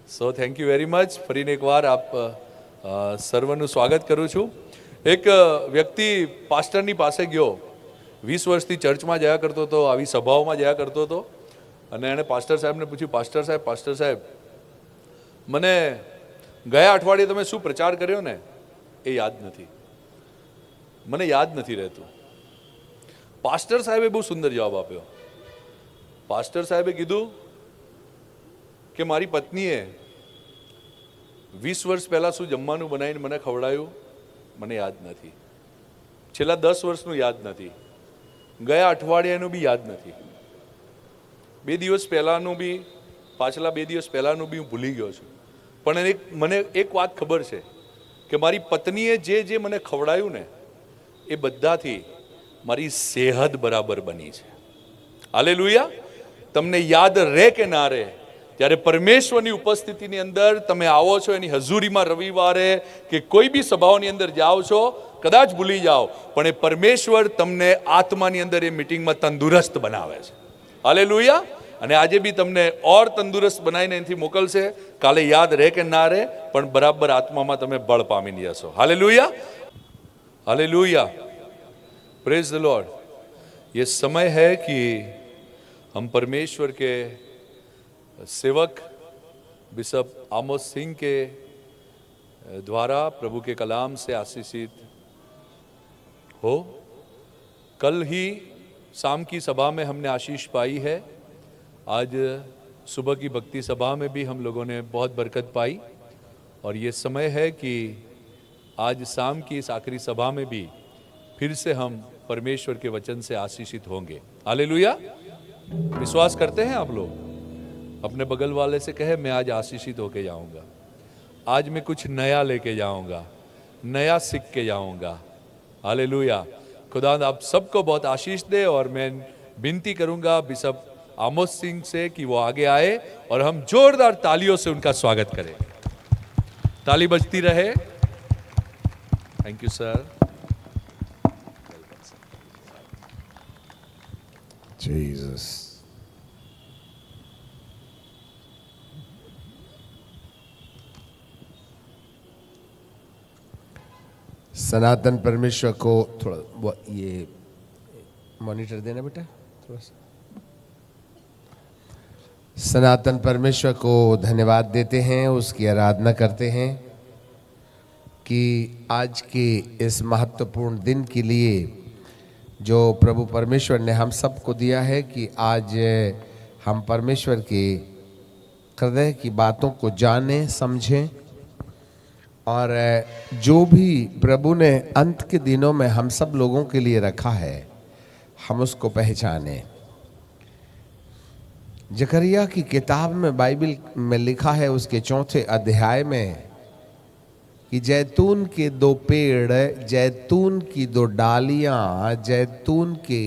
So thank you very much. ફરીને એકવાર આપ સર્વનું સ્વાગત કરું છું. એક વ્યક્તિ પાસ્ટરની પાસે ગયો, 20 વર્ષથી ચર્ચમાં જયા કરતો હતો, આવી સભાઓમાં જયા કરતો હતો, અને એણે પાસ્ટર સાહેબને પૂછ્યું, પાસ્ટર સાહેબ, મને ગયા અઠવાડિયે તમે શું પ્રચાર કર્યો ને એ યાદ નથી, મને યાદ નથી રહેતું. પાસ્ટર સાહેબે બહુ સુંદર જવાબ આપ્યો. પાસ્ટર સાહેબે કીધું કે મારી પત્નીએ 20 વર્ષ પહેલાં શું જમવાનું બનાવીને મને ખવડાવ્યું મને યાદ નથી, છેલ્લા 10 વર્ષનું યાદ નથી, ગયા અઠવાડિયાનું બી યાદ નથી, 2 દિવસ પહેલાંનું બી, પાછલા 2 દિવસ પહેલાંનું બી હું ભૂલી ગયો છું. પણ મને એક વાત ખબર છે કે મારી પત્નીએ જે મને ખવડાવ્યું ને એ બધાથી મારી સેહત બરાબર બની છે. હાલેલુયા. તમને યાદ રહે કે ના રહે, જ્યારે પરમેશ્વરની ઉપસ્થિતિની અંદર તમે આવો છો, એની હજુરીમાં રવિવારે કે કોઈ બી સભાઓની અંદર જાઓ છો, કદાચ ભૂલી જાઓ, પણ એ પરમેશ્વર તમને આત્માની અંદર એ મિટિંગમાં તંદુરસ્ત બનાવે છે. હાલેલુયા. અને આજે બી તમને ઓર તંદુરસ્ત બનાવીને એનાથી મોકલશે. કાલે યાદ રહે કે ના રહે, પણ બરાબર આત્મામાં તમે બળ પામીને જશો. Hallelujah, hallelujah, praise the Lord. ये समय है कि हम परमेश्वर के सेवक बिशप आमोस सिंह के द्वारा प्रभु के कलाम से आशीषित हो. कल ही शाम की सभा में हमने आशीष पाई है, आज सुबह की भक्ति सभा में भी हम लोगों ने बहुत बरकत पाई, और ये समय है कि आज शाम की इस आखिरी सभा में भी फिर से हम परमेश्वर के वचन से आशीषित होंगे. हालेलुया. विश्वास करते हैं आप लोग? अपने बगल वाले से कहे, मैं आज आशीषित होके जाऊंगा, आज मैं कुछ नया लेके जाऊंगा, नया सीख के जाऊंगा. हालेलुया. खुदा आप सबको बहुत आशीष दे. और मैं विनती करूंगा बिशप आमोस सिंह से कि वो आगे आए और हम जोरदार तालियों से उनका स्वागत करें. ताली बजती रहे. Thank you sir. जीसस. सनातन परमेश्वर को थोड़ा ये मॉनिटर देना बेटा, थोड़ा सा. सनातन परमेश्वर को धन्यवाद देते हैं, उसकी आराधना करते हैं कि आज के इस महत्वपूर्ण दिन के लिए जो प्रभु परमेश्वर ने हम सबको दिया है, कि आज हम परमेश्वर के हृदय की बातों को जानें, समझें, और जो भी प्रभु ने अंत के दिनों में हम सब लोगों के लिए रखा है हम उसको पहचानें. जकरिया की किताब में बाइबल में लिखा है उसके 4 अध्याय में कि जैतून के 2 पेड़, जैतून की 2 डालियां, जैतून के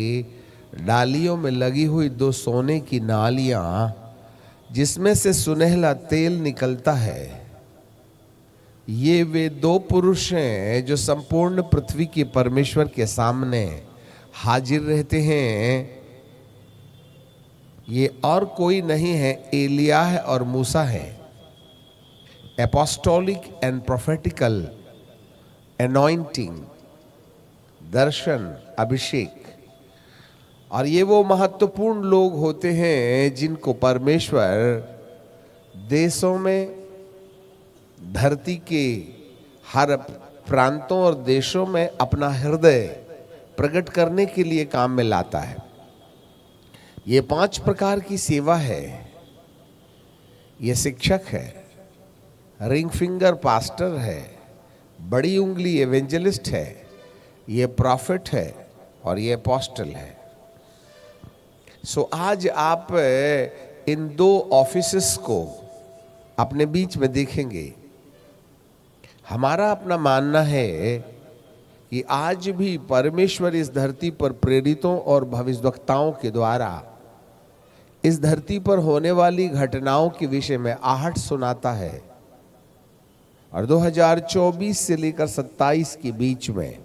डालियों में लगी हुई 2 सोने की नालियां, जिसमें से सुनहला तेल निकलता है, ये वे 2 पुरुष हैं जो संपूर्ण पृथ्वी के परमेश्वर के सामने हाजिर रहते हैं. ये और कोई नहीं है, एलियाह और मूसा है. एपोस्टोलिक एंड प्रोफेटिकल एनॉइंटिंग, दर्शन, अभिषेक. और ये वो महत्वपूर्ण लोग होते हैं जिनको परमेश्वर देशों में, धरती के हर प्रांतों और देशों में अपना हृदय प्रकट करने के लिए काम में लाता है. ये 5 प्रकार की सेवा है. ये शिक्षक है, रिंग फिंगर पास्टर है, बड़ी उंगली एवेंजलिस्ट है, ये प्रॉफिट है, और ये अपोस्टल है. सो आज आप इन 2 ऑफिसेस को अपने बीच में देखेंगे. हमारा अपना मानना है कि आज भी परमेश्वर इस धरती पर प्रेरितों और भविष्यवक्ताओं के द्वारा इस धरती पर होने वाली घटनाओं के विषय में आहट सुनाता है. और 2024 से लेकर 27 के बीच में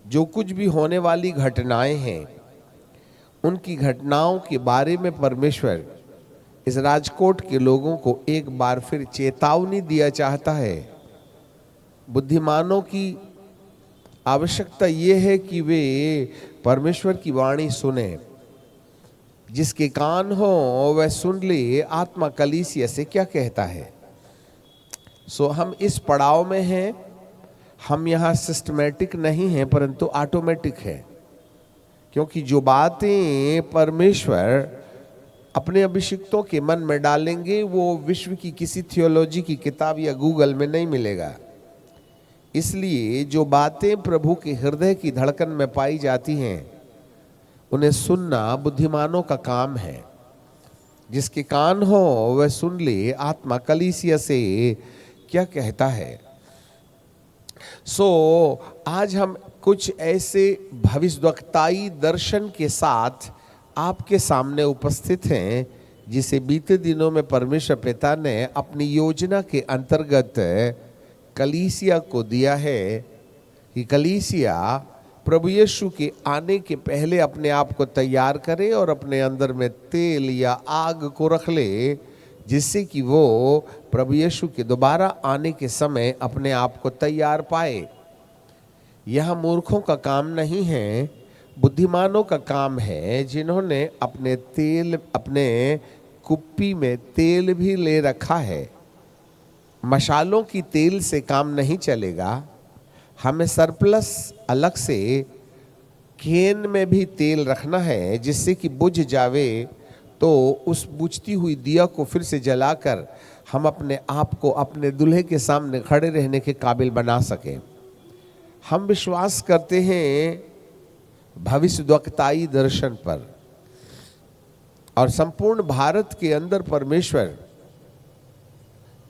जो कुछ भी होने वाली घटनाएं हैं, उनकी घटनाओं के बारे में परमेश्वर इस राजकोट के लोगों को एक बार फिर चेतावनी दिया चाहता है। बुद्धिमानों की आवश्यकता ये है कि वे परमेश्वर की वाणी सुने। जिसके कान हो वह सुन ले आत्मा कलीसिया से क्या कहता है। सो हम इस पड़ाव में हैं। हम यहाँ सिस्टमैटिक नहीं हैं परंतु ऑटोमेटिक है, क्योंकि जो बातें परमेश्वर अपने अभिषिक्तों के मन में डालेंगे वो विश्व की किसी थियोलॉजी की किताब या गूगल में नहीं मिलेगा। इसलिए जो बातें प्रभु के हृदय की धड़कन में पाई जाती हैं उन्हें सुनना बुद्धिमानों का काम है। जिसके कान हो वह सुन ले आत्मा कलीसिया से क्या कहता है। आज हम कुछ ऐसे भविष्यद्वक्ताई दर्शन के साथ आपके सामने उपस्थित हैं जिसे बीते दिनों में परमेश्वर पिता ने अपनी योजना के अंतर्गत कलीसिया को दिया है कि कलीसिया प्रभु यीशु के आने के पहले अपने आप को तैयार करे और अपने अंदर में तेल या आग को रख ले, जिससे कि वो प्रभु यीशु के दोबारा आने के समय अपने आप को तैयार पाए। यह मूर्खों का काम नहीं है, बुद्धिमानों का काम है, जिन्होंने अपने कुप्पी में तेल भी ले रखा है। मशालों की तेल से काम नहीं चलेगा, हमें सरप्लस अलग से केन में भी तेल रखना है, जिससे कि बुझ जावे तो उस बुझती हुई दिया को फिर से जलाकर हम अपने आप को अपने दूल्हे के सामने खड़े रहने के काबिल बना सकें। हम विश्वास करते हैं भविष्यद्वक्ताई दर्शन पर, और संपूर्ण भारत के अंदर परमेश्वर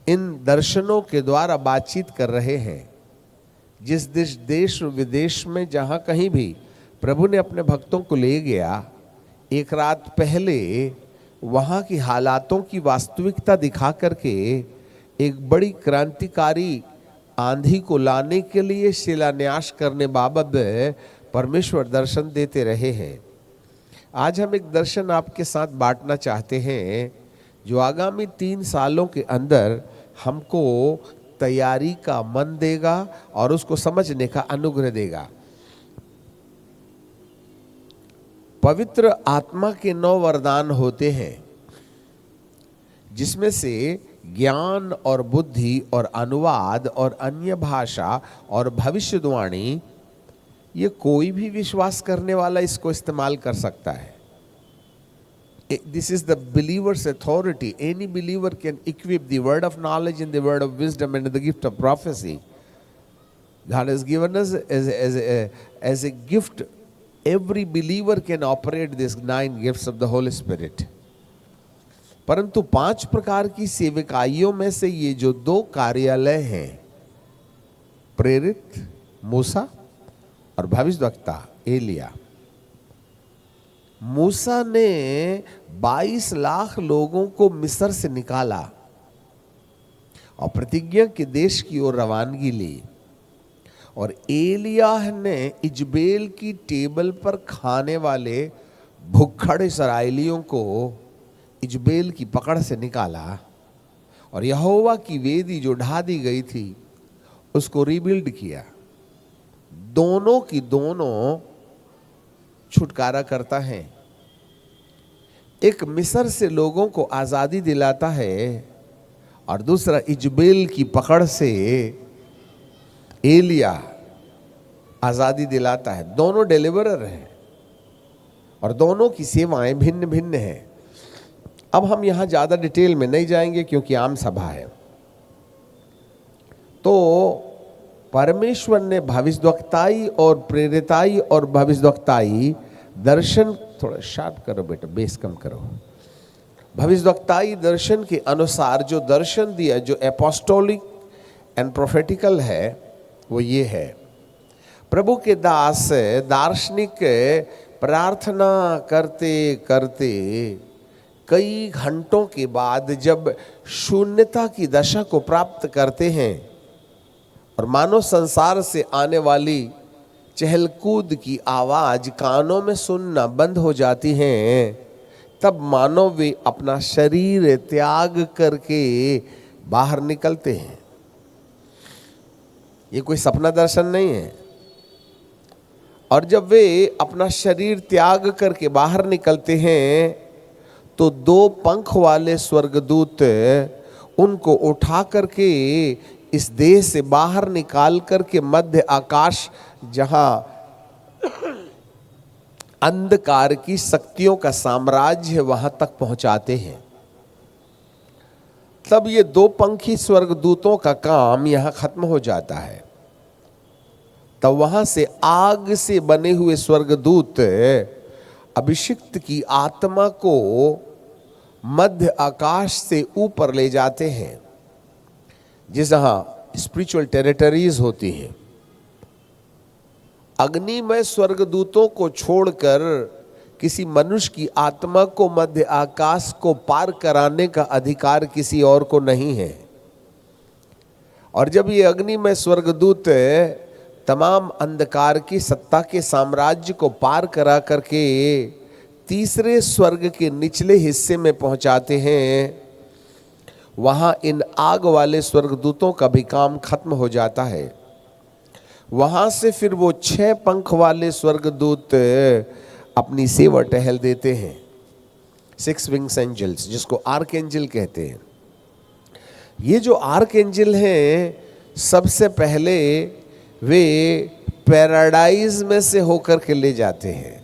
इन दर्शनों के द्वारा बातचीत कर रहे हैं। जिस देश विदेश में जहाँ कहीं भी प्रभु ने अपने भक्तों को ले गया, एक रात पहले वहाँ की हालातों की वास्तविकता दिखा करके एक बड़ी क्रांतिकारी आंधी को लाने के लिए शिलान्यास करने बाबत परमेश्वर दर्शन देते रहे हैं। आज हम एक दर्शन आपके साथ बांटना चाहते हैं जो आगामी 3 सालों के अंदर हमको तैयारी का मन देगा और उसको समझने का अनुग्रह देगा। पवित्र आत्मा के 9 वरदान होते हैं, जिसमें से ज्ञान और बुद्धि और अनुवाद और अन्य भाषा और भविष्यवाणी, ये कोई भी विश्वास करने वाला इसको इस्तेमाल कर सकता है। This is the believer's authority. Any believer can equip the word of knowledge and the word of wisdom and the gift of prophecy. God has given us as a gift. Every believer can operate these 9 gifts of the Holy Spirit. परंतु 5 प्रकार की सेवकाइयों में से ये जो 2 कार्यालय हैं, प्रेरित मूसा और भविष्यद्वक्ता एलिया। मूसा ने 22 लाख लोगों को मिस्र से निकाला और प्रतिज्ञा के देश की ओर रवानगी ली, और एलिया ने इजबेल की टेबल पर खाने वाले भुक्खड़ इस्राएलियों को इजबेल की पकड़ से निकाला, और यहोवा की वेदी जो ढा दी गई थी उसको रिबिल्ड किया। दोनों की दोनों छुटकारा करता है। एक मिस्र से लोगों को आजादी दिलाता है और दूसरा इजबेल की पकड़ से एलिया आजादी दिलाता है। दोनों डिलीवरर हैं और दोनों की सेवाएं भिन्न भिन्न हैं। अब हम यहां ज्यादा डिटेल में नहीं जाएंगे क्योंकि आम सभा है। तो परमेश्वर ने भविष्यद्वक्ताई और प्रेरिताई और भविष्यद्वक्ताई दर्शन, थोड़ा शार्प करो बेटा, बेस कम करो। भविष्यद्वक्ताई दर्शन के अनुसार जो दर्शन दिया, जो एपोस्टोलिक एंड प्रोफेटिकल है, वो ये है। प्रभु के दास दार्शनिक प्रार्थना करते करते कई घंटों के बाद जब शून्यता की दशा को प्राप्त करते हैं और मानव संसार से आने वाली चहलकूद की आवाज कानों में सुनना बंद हो जाती है, तब मानो वे अपना शरीर त्याग करके बाहर निकलते हैं। ये कोई सपना दर्शन नहीं है। और जब वे अपना शरीर त्याग करके बाहर निकलते हैं तो 2 पंख वाले स्वर्गदूत उनको उठा करके इस देह से बाहर निकाल करके मध्य आकाश, जहां अंधकार की शक्तियों का साम्राज्य है, वहां तक पहुंचाते हैं। तब ये 2 पंखी स्वर्गदूतों का काम यहां खत्म हो जाता है। तब वहां से आग से बने हुए स्वर्गदूत अभिषिक्त की आत्मा को मध्य आकाश से ऊपर ले जाते हैं, जहां स्पिरिचुअल टेरिटरीज होती हैं। अग्नि में स्वर्गदूतों को छोड़कर किसी मनुष्य की आत्मा को मध्य आकाश को पार कराने का अधिकार किसी और को नहीं है। और जब ये अग्नि में स्वर्गदूत तमाम अंधकार की सत्ता के साम्राज्य को पार करा करके तीसरे स्वर्ग के निचले हिस्से में पहुंचाते हैं, वहां इन आग वाले स्वर्गदूतों का भी काम खत्म हो जाता है। वहां से फिर वो 6 पंख वाले स्वर्गदूत अपनी सेवा टहल देते हैं। 6 विंग्स एंजल्स, जिसको आर्क एंजल कहते हैं। ये जो आर्क एंजल हैं, सबसे पहले वे पैराडाइज में से होकर के ले जाते हैं।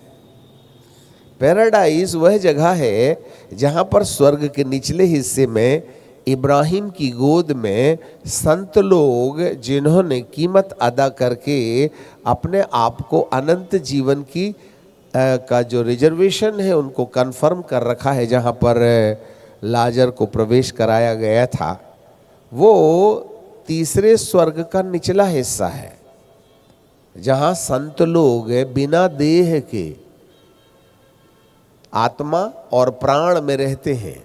पैराडाइज वह जगह है जहां पर स्वर्ग के निचले हिस्से में इब्राहिम की गोद में संत लोग, जिन्होंने कीमत अदा करके अपने आप को अनंत जीवन की का जो रिजर्वेशन है उनको कंफर्म कर रखा है, जहां पर लाजर को प्रवेश कराया गया था, वो तीसरे स्वर्ग का निचला हिस्सा है, जहां संत लोग बिना देह के आत्मा और प्राण में रहते हैं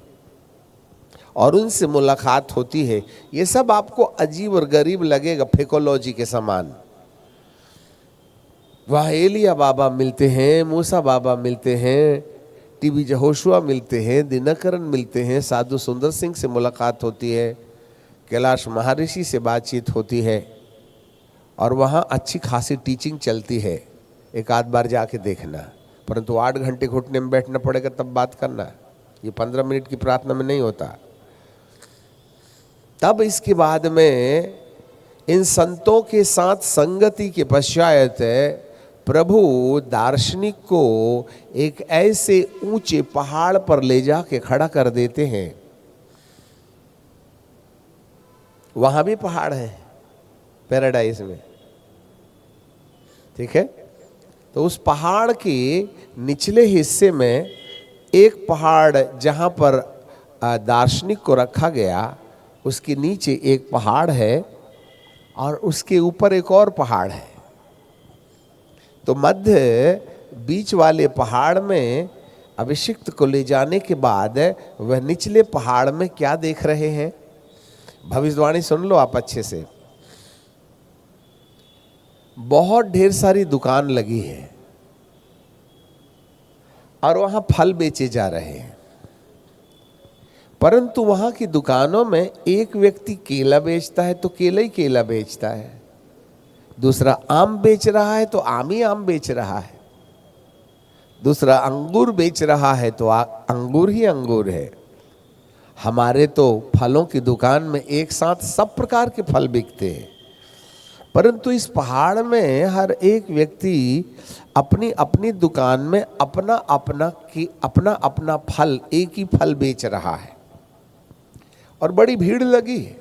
और उनसे मुलाकात होती है। ये सब आपको अजीब और गरीब लगेगा, फेकोलॉजी के समान। वहाँ एलिया बाबा मिलते हैं, मूसा बाबा मिलते हैं, टीबी यहोशुआ मिलते हैं, दिनकरन मिलते हैं, साधु सुंदर सिंह से मुलाकात होती है, कैलाश महर्षि से बातचीत होती है और वहाँ अच्छी खासी टीचिंग चलती है। एक आध बार जाके देखना, परंतु 8 घंटे घुटने में बैठना पड़ेगा तब बात करना। ये 15 मिनट की प्रार्थना में नहीं होता। तब इसके बाद में इन संतों के साथ संगति के पश्चात प्रभु दार्शनिक को एक ऐसे ऊंचे पहाड़ पर ले जाके खड़ा कर देते हैं। वहां भी पहाड़ है पैराडाइज में, ठीक है। तो उस पहाड़ के निचले हिस्से में एक पहाड़ जहां पर दार्शनिक को रखा गया, उसके नीचे एक पहाड़ है और उसके ऊपर एक और पहाड़ है। तो मध्य बीच वाले पहाड़ में अभिषिक्त को ले जाने के बाद वह निचले पहाड़ में क्या देख रहे हैं, भविष्यवाणी सुन लो आप अच्छे से। बहुत ढेर सारी दुकान लगी है और वहां फल बेचे जा रहे हैं, परंतु वहां की दुकानों में एक व्यक्ति केला बेचता है तो केला ही केला बेचता है, दूसरा आम बेच रहा है तो आम ही आम बेच रहा है, दूसरा अंगूर बेच रहा है तो अंगूर ही अंगूर है। हमारे तो फलों की दुकान में एक साथ सब प्रकार के फल बिकते हैं, परंतु इस पहाड़ में हर एक व्यक्ति अपनी अपनी दुकान में अपना अपना फल, एक ही फल बेच रहा है और बड़ी भीड़ लगी है।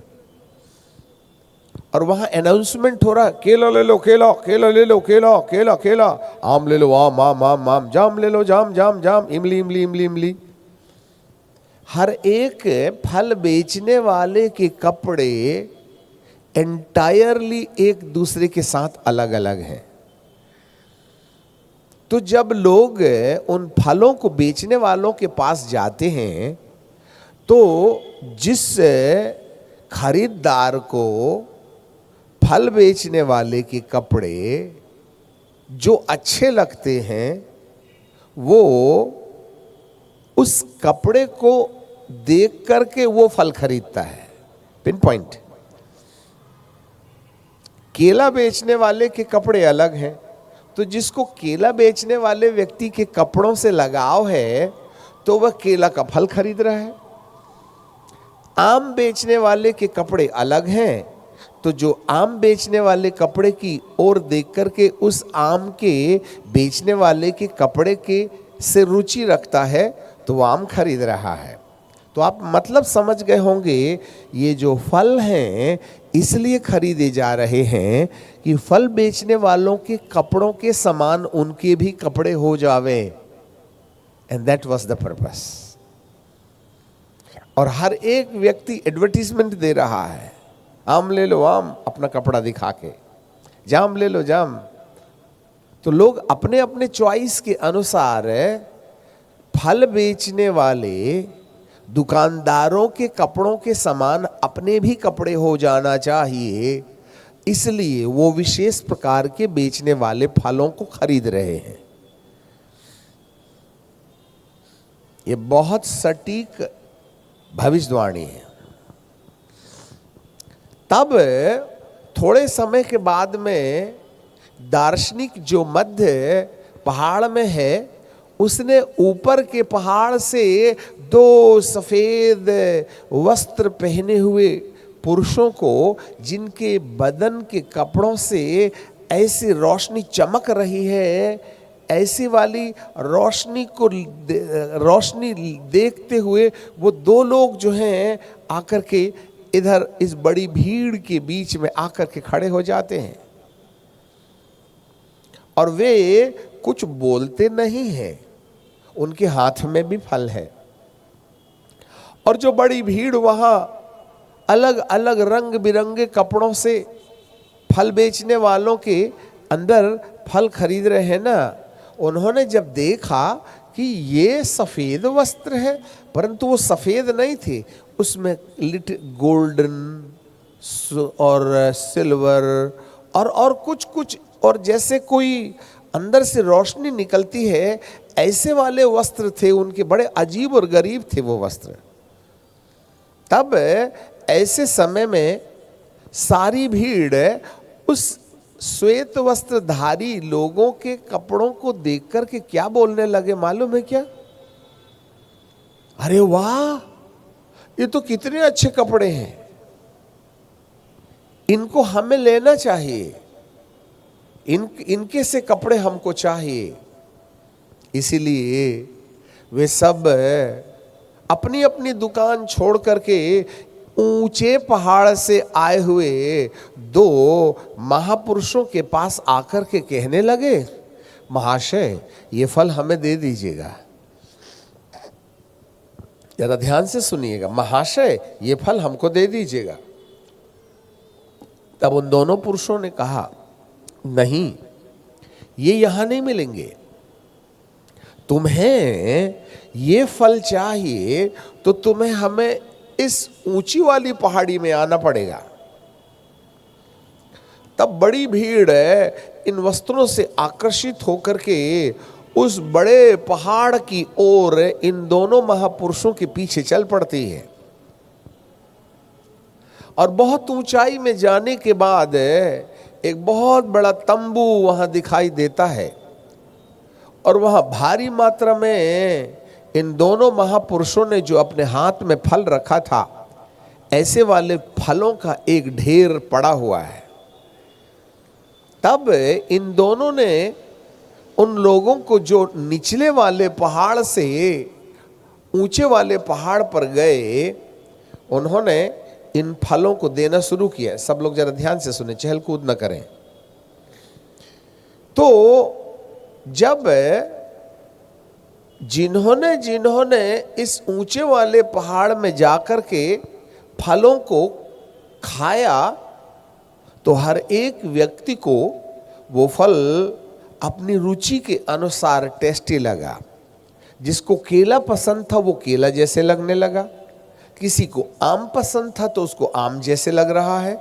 और वहां अनाउंसमेंट हो रहा है, केला ले लो केला, केला ले लो केला, केला केला, आम ले लो आम आम आम आम, जाम ले लो जाम जाम जाम, इमली इमली इमली इमली। हर एक फल बेचने वाले के कपड़े एंटायरली एक दूसरे के साथ अलग अलग हैं। तो जब लोग उन फलों को बेचने वालों के पास जाते हैं तो जिस खरीदार को फल बेचने वाले के कपड़े जो अच्छे लगते हैं वो उस कपड़े को देख करके वो फल खरीदता है। Pin point. केला बेचने वाले के कपड़े अलग हैं, तो जिसको केला बेचने वाले व्यक्ति के कपड़ों से लगाव है तो वह केला का फल खरीद रहा है। आम बेचने वाले के कपड़े अलग हैं, तो जो आम बेचने वाले कपड़े की ओर देख करके उस आम के बेचने वाले के कपड़े के से रुचि रखता है तो वो आम खरीद रहा है। तो आप मतलब समझ गए होंगे, ये जो फल हैं इसलिए खरीदे जा रहे हैं कि फल बेचने वालों के कपड़ों के समान उनके भी कपड़े हो जावे, and that was the purpose. और हर एक व्यक्ति एडवर्टीजमेंट दे रहा है, आम ले लो आम, अपना कपड़ा दिखा के, जाम ले लो जाम। तो लोग अपने अपने चॉइस के अनुसार फल बेचने वाले दुकानदारों के कपड़ों के समान अपने भी कपड़े हो जाना चाहिए, इसलिए वो विशेष प्रकार के बेचने वाले फलों को खरीद रहे हैं। ये बहुत सटीक भविष्यवाणी है। तब थोड़े समय के बाद में दार्शनिक जो मध्य पहाड़ में है, उसने ऊपर के पहाड़ से दो सफेद वस्त्र पहने हुए पुरुषों को, जिनके बदन के कपड़ों से ऐसी रोशनी चमक रही है, ऐसी वाली रोशनी देखते हुए वो दो लोग जो हैं आकर के इधर इस बड़ी भीड़ के बीच में आकर के खड़े हो जाते हैं, और वे कुछ बोलते नहीं हैं, उनके हाथ में भी फल है। और जो बड़ी भीड़ वहां अलग अलग रंग बिरंगे कपड़ों से फल बेचने वालों के अंदर फल खरीद रहे हैं ना, उन्होंने जब देखा कि ये सफेद वस्त्र है, परंतु वो सफेद नहीं थे, उसमें गोल्डन और सिल्वर और कुछ कुछ, और जैसे कोई अंदर से रोशनी निकलती है, ऐसे वाले वस्त्र थे उनके, बड़े अजीब और गरीब थे वो वस्त्र। तब ऐसे समय में सारी भीड़ उस श्वेत वस्त्रधारी लोगों के कपड़ों को देख कर के क्या बोलने लगे मालूम है क्या? अरे वाह, ये तो कितने अच्छे कपड़े हैं, इनको हमें लेना चाहिए, इनके से कपड़े हमको चाहिए। इसीलिए वे सब अपनी अपनी दुकान छोड़ करके ऊंचे पहाड़ से आए हुए दो महापुरुषों के पास आकर के कहने लगे, महाशय ये फल हमें दे दीजिएगा। जरा ध्यान से सुनिएगा, महाशय ये फल हमको दे दीजिएगा। तब उन दोनों पुरुषों ने कहा, नहीं, ये यहां नहीं मिलेंगे, तुम्हें ये फल चाहिए तो तुम्हें हमें इस ऊंची वाली पहाड़ी में आना पड़ेगा। तब बड़ी भीड़ इन वस्त्रों से आकर्षित होकर के उस बड़े पहाड़ की ओर इन दोनों महापुरुषों के पीछे चल पड़ती है, और बहुत ऊंचाई में जाने के बाद एक बहुत बड़ा तंबू वहां दिखाई देता है, और वहां भारी मात्रा में इन दोनों महापुरुषों ने जो अपने हाथ में फल रखा था, ऐसे वाले फलों का एक ढेर पड़ा हुआ है। तब इन दोनों ने उन लोगों को जो निचले वाले पहाड़ से ऊंचे वाले पहाड़ पर गए, उन्होंने इन फलों को देना शुरू किया। सब लोग जरा ध्यान से सुने, चहल कूद न करें। तो जब जिन्होंने जिन्होंने इस ऊंचे वाले पहाड़ में जाकर के फलों को खाया, तो हर एक व्यक्ति को वो फल अपनी रुचि के अनुसार टेस्टी लगा। जिसको केला पसंद था वो केला जैसे लगने लगा, किसी को आम पसंद था तो उसको आम जैसे लग रहा है,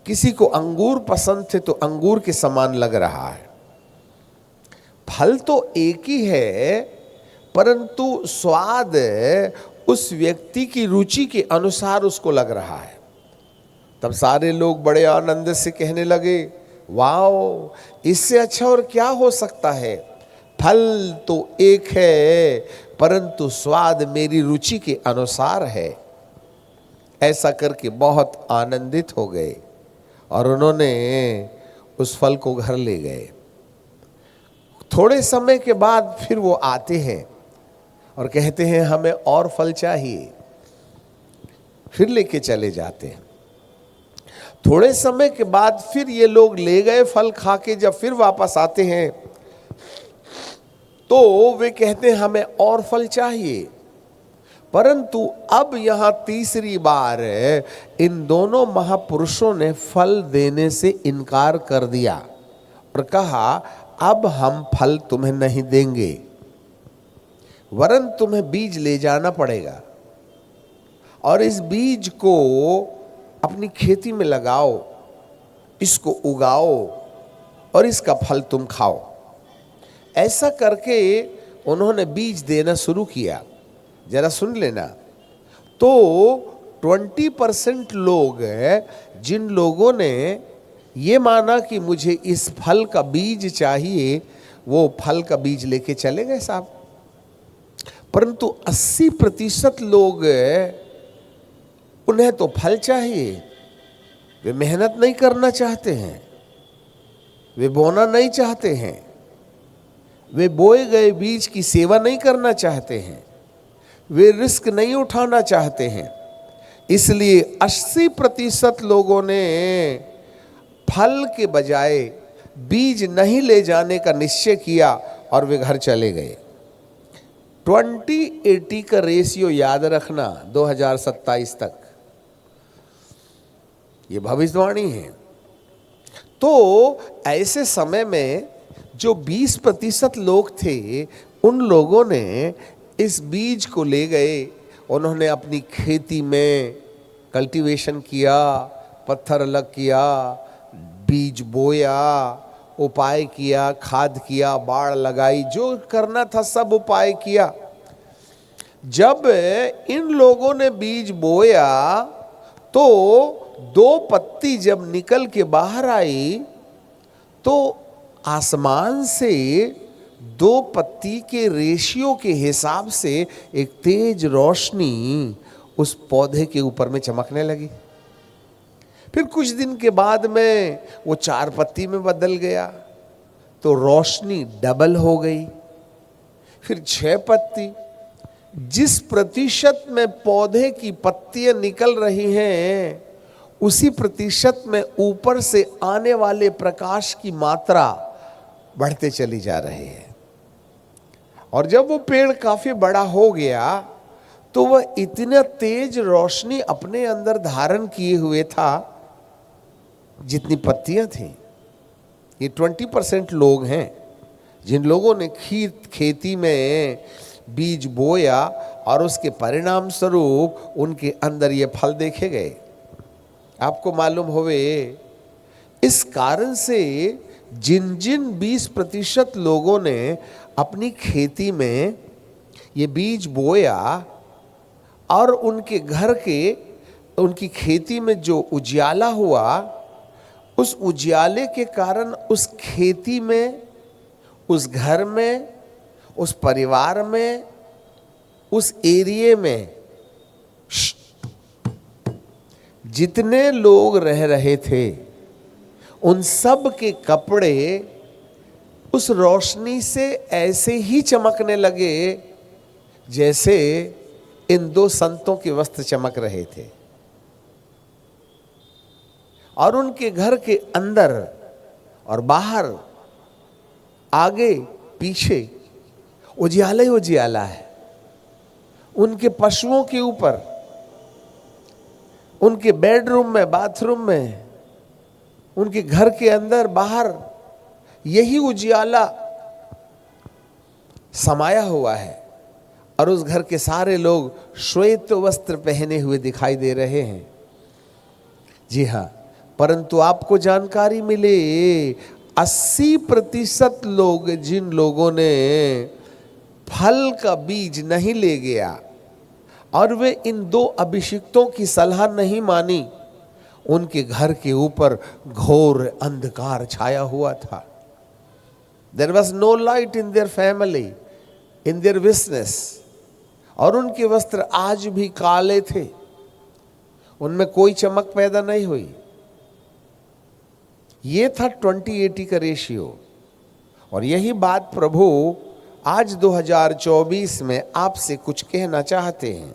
किसी को अंगूर पसंद थे तो अंगूर के समान लग रहा है। फल तो एक ही है, परंतु स्वाद उस व्यक्ति की रुचि के अनुसार उसको लग रहा है। तब सारे लोग बड़े आनंद से कहने लगे, वाओ, इससे अच्छा और क्या हो सकता है। फल तो एक है, परंतु स्वाद मेरी रुचि के अनुसार है। ऐसा करके बहुत आनंदित हो गए और उन्होंने उस फल को घर ले गए। थोड़े समय के बाद फिर वो आते हैं और कहते हैं हमें और फल चाहिए। फिर लेके चले जाते हैं। थोड़े समय के बाद फिर ये लोग ले गए फल खा के, जब फिर वापस आते हैं तो वे कहते हैं हमें और फल चाहिए। परंतु अब यहां तीसरी बार इन दोनों महापुरुषों ने फल देने से इनकार कर दिया और कहा अब हम फल तुम्हें नहीं देंगे, वरन तुम्हें बीज ले जाना पड़ेगा और इस बीज को अपनी खेती में लगाओ, इसको उगाओ और इसका फल तुम खाओ। ऐसा करके उन्होंने बीज देना शुरू किया। जरा सुन लेना, तो 20% लोग, जिन लोगों ने ये माना कि मुझे इस फल का बीज चाहिए, वो फल का बीज लेके चले गए साहब। परंतु 80% लोग, उन्हें तो फल चाहिए, वे मेहनत नहीं करना चाहते हैं, वे बोना नहीं चाहते हैं, वे बोए गए बीज की सेवा नहीं करना चाहते हैं, वे रिस्क नहीं उठाना चाहते हैं। इसलिए 80% लोगों ने फल के बजाय बीज नहीं ले जाने का निश्चय किया और वे घर चले गए। 20-80 का रेशियो याद रखना 2027 तक, ये भविष्यवाणी है। तो ऐसे समय में जो 20% लोग थे, उन लोगों ने इस बीज को ले गए, उन्होंने अपनी खेती में कल्टीवेशन किया, पत्थर अलग किया, बीज बोया, उपाय किया, खाद किया, बाड़ लगाई, जो करना था सब उपाय किया। जब इन लोगों ने बीज बोया तो 2 पत्ती जब निकल के बाहर आई तो आसमान से 2 पत्ती के रेशियो के हिसाब से एक तेज रोशनी उस पौधे के ऊपर में चमकने लगी। फिर कुछ दिन के बाद में वो 4 पत्ती में बदल गया तो रोशनी डबल हो गई। फिर 6 पत्ती। जिस प्रतिशत में पौधे की पत्तियां निकल रही हैं, उसी प्रतिशत में ऊपर से आने वाले प्रकाश की मात्रा बढ़ते चली जा रही है। और जब वो पेड़ काफी बड़ा हो गया तो वह इतना तेज रोशनी अपने अंदर धारण किए हुए था जितनी पत्तियां थीं। ये 20% लोग हैं जिन लोगों ने खेती में बीज बोया और उसके परिणाम स्वरूप उनके अंदर ये फल देखे गए। आपको मालूम होवे, इस कारण से जिन जिन 20% लोगों ने अपनी खेती में ये बीज बोया और उनके घर के, उनकी खेती में जो उजियाला हुआ, उस उजियाले के कारण उस खेती में, उस घर में, उस परिवार में, उस एरिये में जितने लोग रह रहे थे, उन सब के कपड़े उस रोशनी से ऐसे ही चमकने लगे जैसे इन 2 संतों के वस्त्र चमक रहे थे। और उनके घर के अंदर और बाहर, आगे पीछे उजियाला ही उजियाला है। उनके पशुओं के ऊपर, उनके बेडरूम में, बाथरूम में, उनके घर के अंदर बाहर यही उजियाला समाया हुआ है। और उस घर के सारे लोग श्वेत वस्त्र पहने हुए दिखाई दे रहे हैं। जी हाँ, परंतु आपको जानकारी मिले 80% लोग, जिन लोगों ने फल का बीज नहीं ले गया और वे इन दो अभिषिक्तों की सलाह नहीं मानी, उनके घर के ऊपर घोर अंधकार छाया हुआ था। There was no light in their family, in their business. और उनके वस्त्र आज भी काले थे, उनमें कोई चमक पैदा नहीं हुई। ये था 20:80 का रेशियो। और यही बात प्रभु आज 2024 में आपसे कुछ कहना चाहते हैं।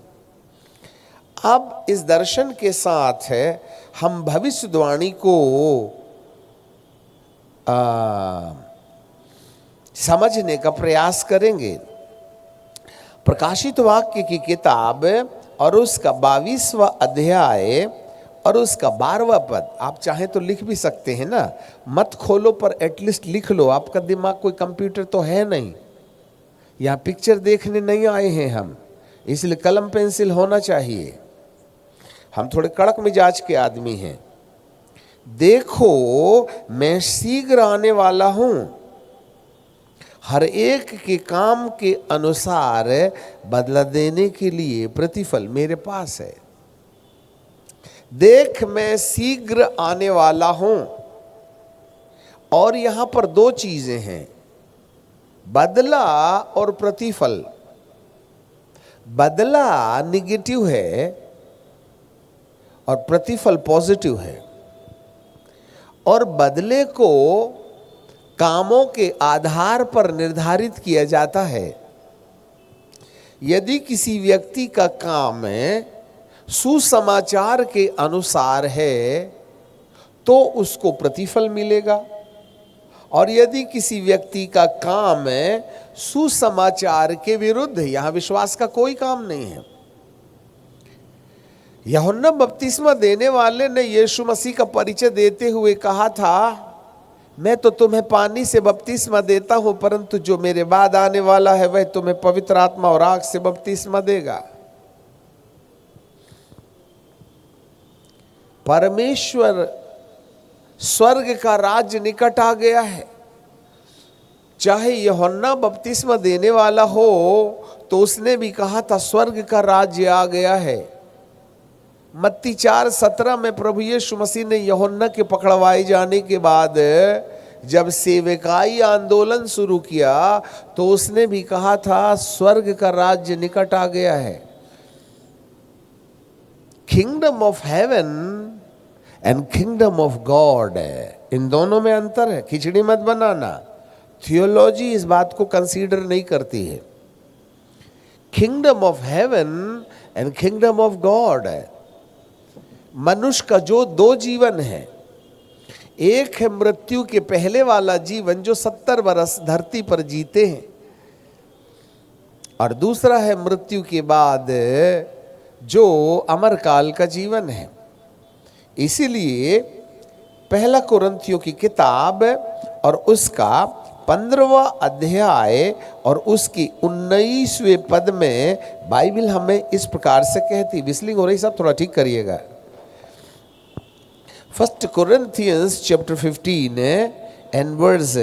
अब इस दर्शन के साथ है हम भविष्यवाणी को समझने का प्रयास करेंगे। प्रकाशित वाक्य की किताब और उसका 22वां अध्याय और उसका 12वां पद, आप चाहें तो लिख भी सकते हैं ना, मत खोलो पर एटलीस्ट लिख लो। आपका दिमाग कोई कंप्यूटर तो है नहीं, यहाँ पिक्चर देखने नहीं आए हैं हम, इसलिए कलम पेंसिल होना चाहिए। हम थोड़े कड़क मिजाज के आदमी हैं। देखो मैं शीघ्र आने वाला हूं, हर एक के काम के अनुसार बदला देने के लिए प्रतिफल मेरे पास है। देख मैं शीघ्र आने वाला हूं। और यहां पर दो चीजें हैं, बदला और प्रतिफल। बदला निगेटिव है और प्रतिफल पॉजिटिव है। और बदले को कामों के आधार पर निर्धारित किया जाता है। यदि किसी व्यक्ति का काम सुसमाचार के अनुसार है तो उसको प्रतिफल मिलेगा, और यदि किसी व्यक्ति का काम सुसमाचार के विरुद्ध, यहां विश्वास का कोई काम नहीं है। यूहन्ना बपतिस्मा देने वाले ने यीशु मसीह का परिचय देते हुए कहा था, मैं तो तुम्हें पानी से बपतिस्मा देता हूं, परंतु जो मेरे बाद आने वाला है वह तुम्हें पवित्र आत्मा और आग से बपतिस्मा देगा। परमेश्वर स्वर्ग का राज्य निकट आ गया है। चाहे यूहन्ना बपतिस्मा देने वाला हो तो उसने भी कहा था स्वर्ग का राज्य आ गया है। मत्ती 4:17 में प्रभु यीशु मसीह ने यूहन्ना के पकड़वाए जाने के बाद जब सेवकाई आंदोलन शुरू किया तो उसने भी कहा था स्वर्ग का राज्य निकट आ गया है। Kingdom of heaven and kingdom of God, इन दोनों में अंतर है। खिचड़ी मत बनाना, थियोलॉजी इस बात को कंसीडर नहीं करती है। Kingdom of heaven and kingdom of God, मनुष्य का जो दो जीवन है, एक है मृत्यु के पहले वाला जीवन जो 70 वर्ष धरती पर जीते हैं, और दूसरा है मृत्यु के बाद जो अमरकाल का जीवन है। इसीलिए पहला कुरिन्थियों की किताब और उसका 15वां अध्याय और उसकी 19वें पद में बाइबल हमें इस प्रकार से कहती, विस्लिंग हो रही सब, थोड़ा ठीक करिएगा। 1 Corinthians chapter 15 and verse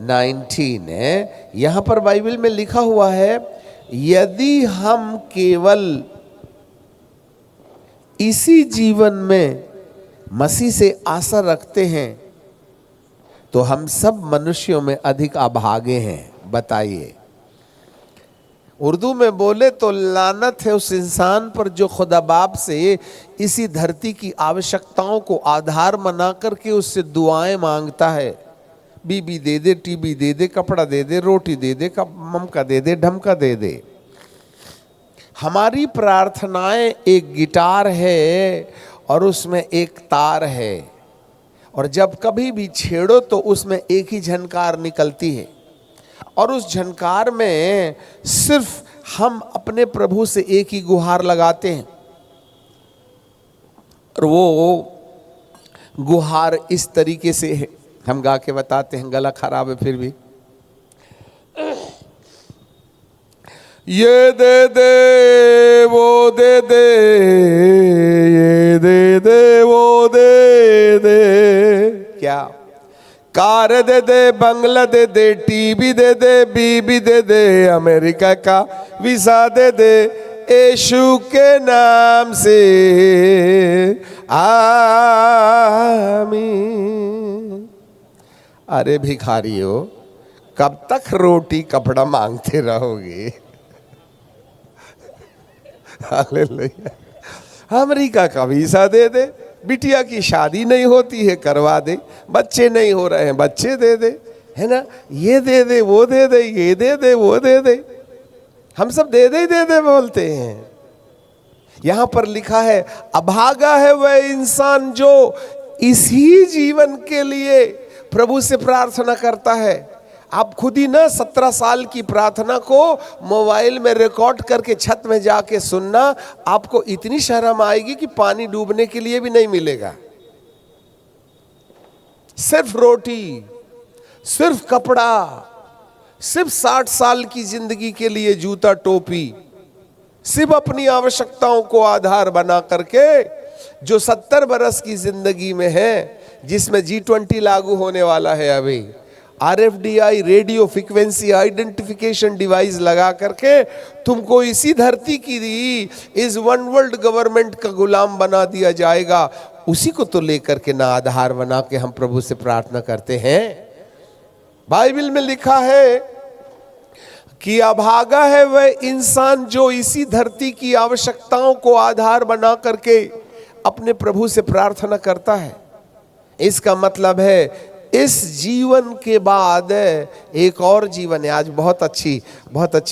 19, यहां पर बाइबल में लिखा हुआ है, यदि हम केवल इसी जीवन में मसीह से आशा रखते हैं तो हम सब मनुष्यों में अधिक अभागे हैं। बताइए, उर्दू में बोले तो लानत है उस इंसान पर जो खुदा बाप से इसी धरती की आवश्यकताओं को आधार बना करके उससे दुआएं मांगता है। बीबी दे दे, टीबी दे दे, कपड़ा दे दे, रोटी दे दे, ममका दे दे, ढमका दे दे। हमारी प्रार्थनाएं एक गिटार है और उसमें एक तार है, और जब कभी भी छेड़ो तो उसमें एक ही झनकार निकलती है, और उस झनकार में सिर्फ हम अपने प्रभु से एक ही गुहार लगाते हैं, और वो गुहार इस तरीके से है, हम गा के बताते हैं, गला खराब है फिर भी। ये दे दे वो दे दे, ये दे दे वो दे दे। क्या कार दे दे, बंगला दे दे, टीवी दे दे, बीबी दे दे, अमेरिका का वीजा दे दे, यीशु के नाम से आमीन। अरे भिखारियों, कब तक रोटी कपड़ा मांगते रहोगे? हालेलुया। अमेरिका का वीजा दे दे, बिटिया की शादी नहीं होती है करवा दे, बच्चे नहीं हो रहे हैं बच्चे दे दे, है ना, ये दे दे वो दे दे, ये दे दे वो दे दे, हम सब दे दे बोलते हैं। यहां पर लिखा है अभागा है वह इंसान जो इसी जीवन के लिए प्रभु से प्रार्थना करता है। आप खुद ही ना 17 साल की प्रार्थना को मोबाइल में रिकॉर्ड करके छत में जाके सुनना, आपको इतनी शर्म आएगी कि पानी डूबने के लिए भी नहीं मिलेगा। सिर्फ रोटी, सिर्फ कपड़ा, सिर्फ 60 साल की जिंदगी के लिए जूता टोपी, सिर्फ अपनी आवश्यकताओं को आधार बना करके जो 70 बरस की जिंदगी में है, जिसमें G20 लागू होने वाला है, अभी RFDI radio frequency identification device लगा करके तुमको इसी धरती की इस वन वर्ल्ड गवर्नमेंट का गुलाम बना दिया जाएगा। उसी को तो लेकर के ना आधार बना के हम प्रभु से प्रार्थना करते हैं। बाइबल में लिखा है कि अभागा है वह इंसान जो इसी धरती की आवश्यकताओं को आधार बना करके अपने प्रभु से प्रार्थना करता है। इसका मतलब है इस जीवन के बाद एक और जीवन है। आज बहुत अच्छी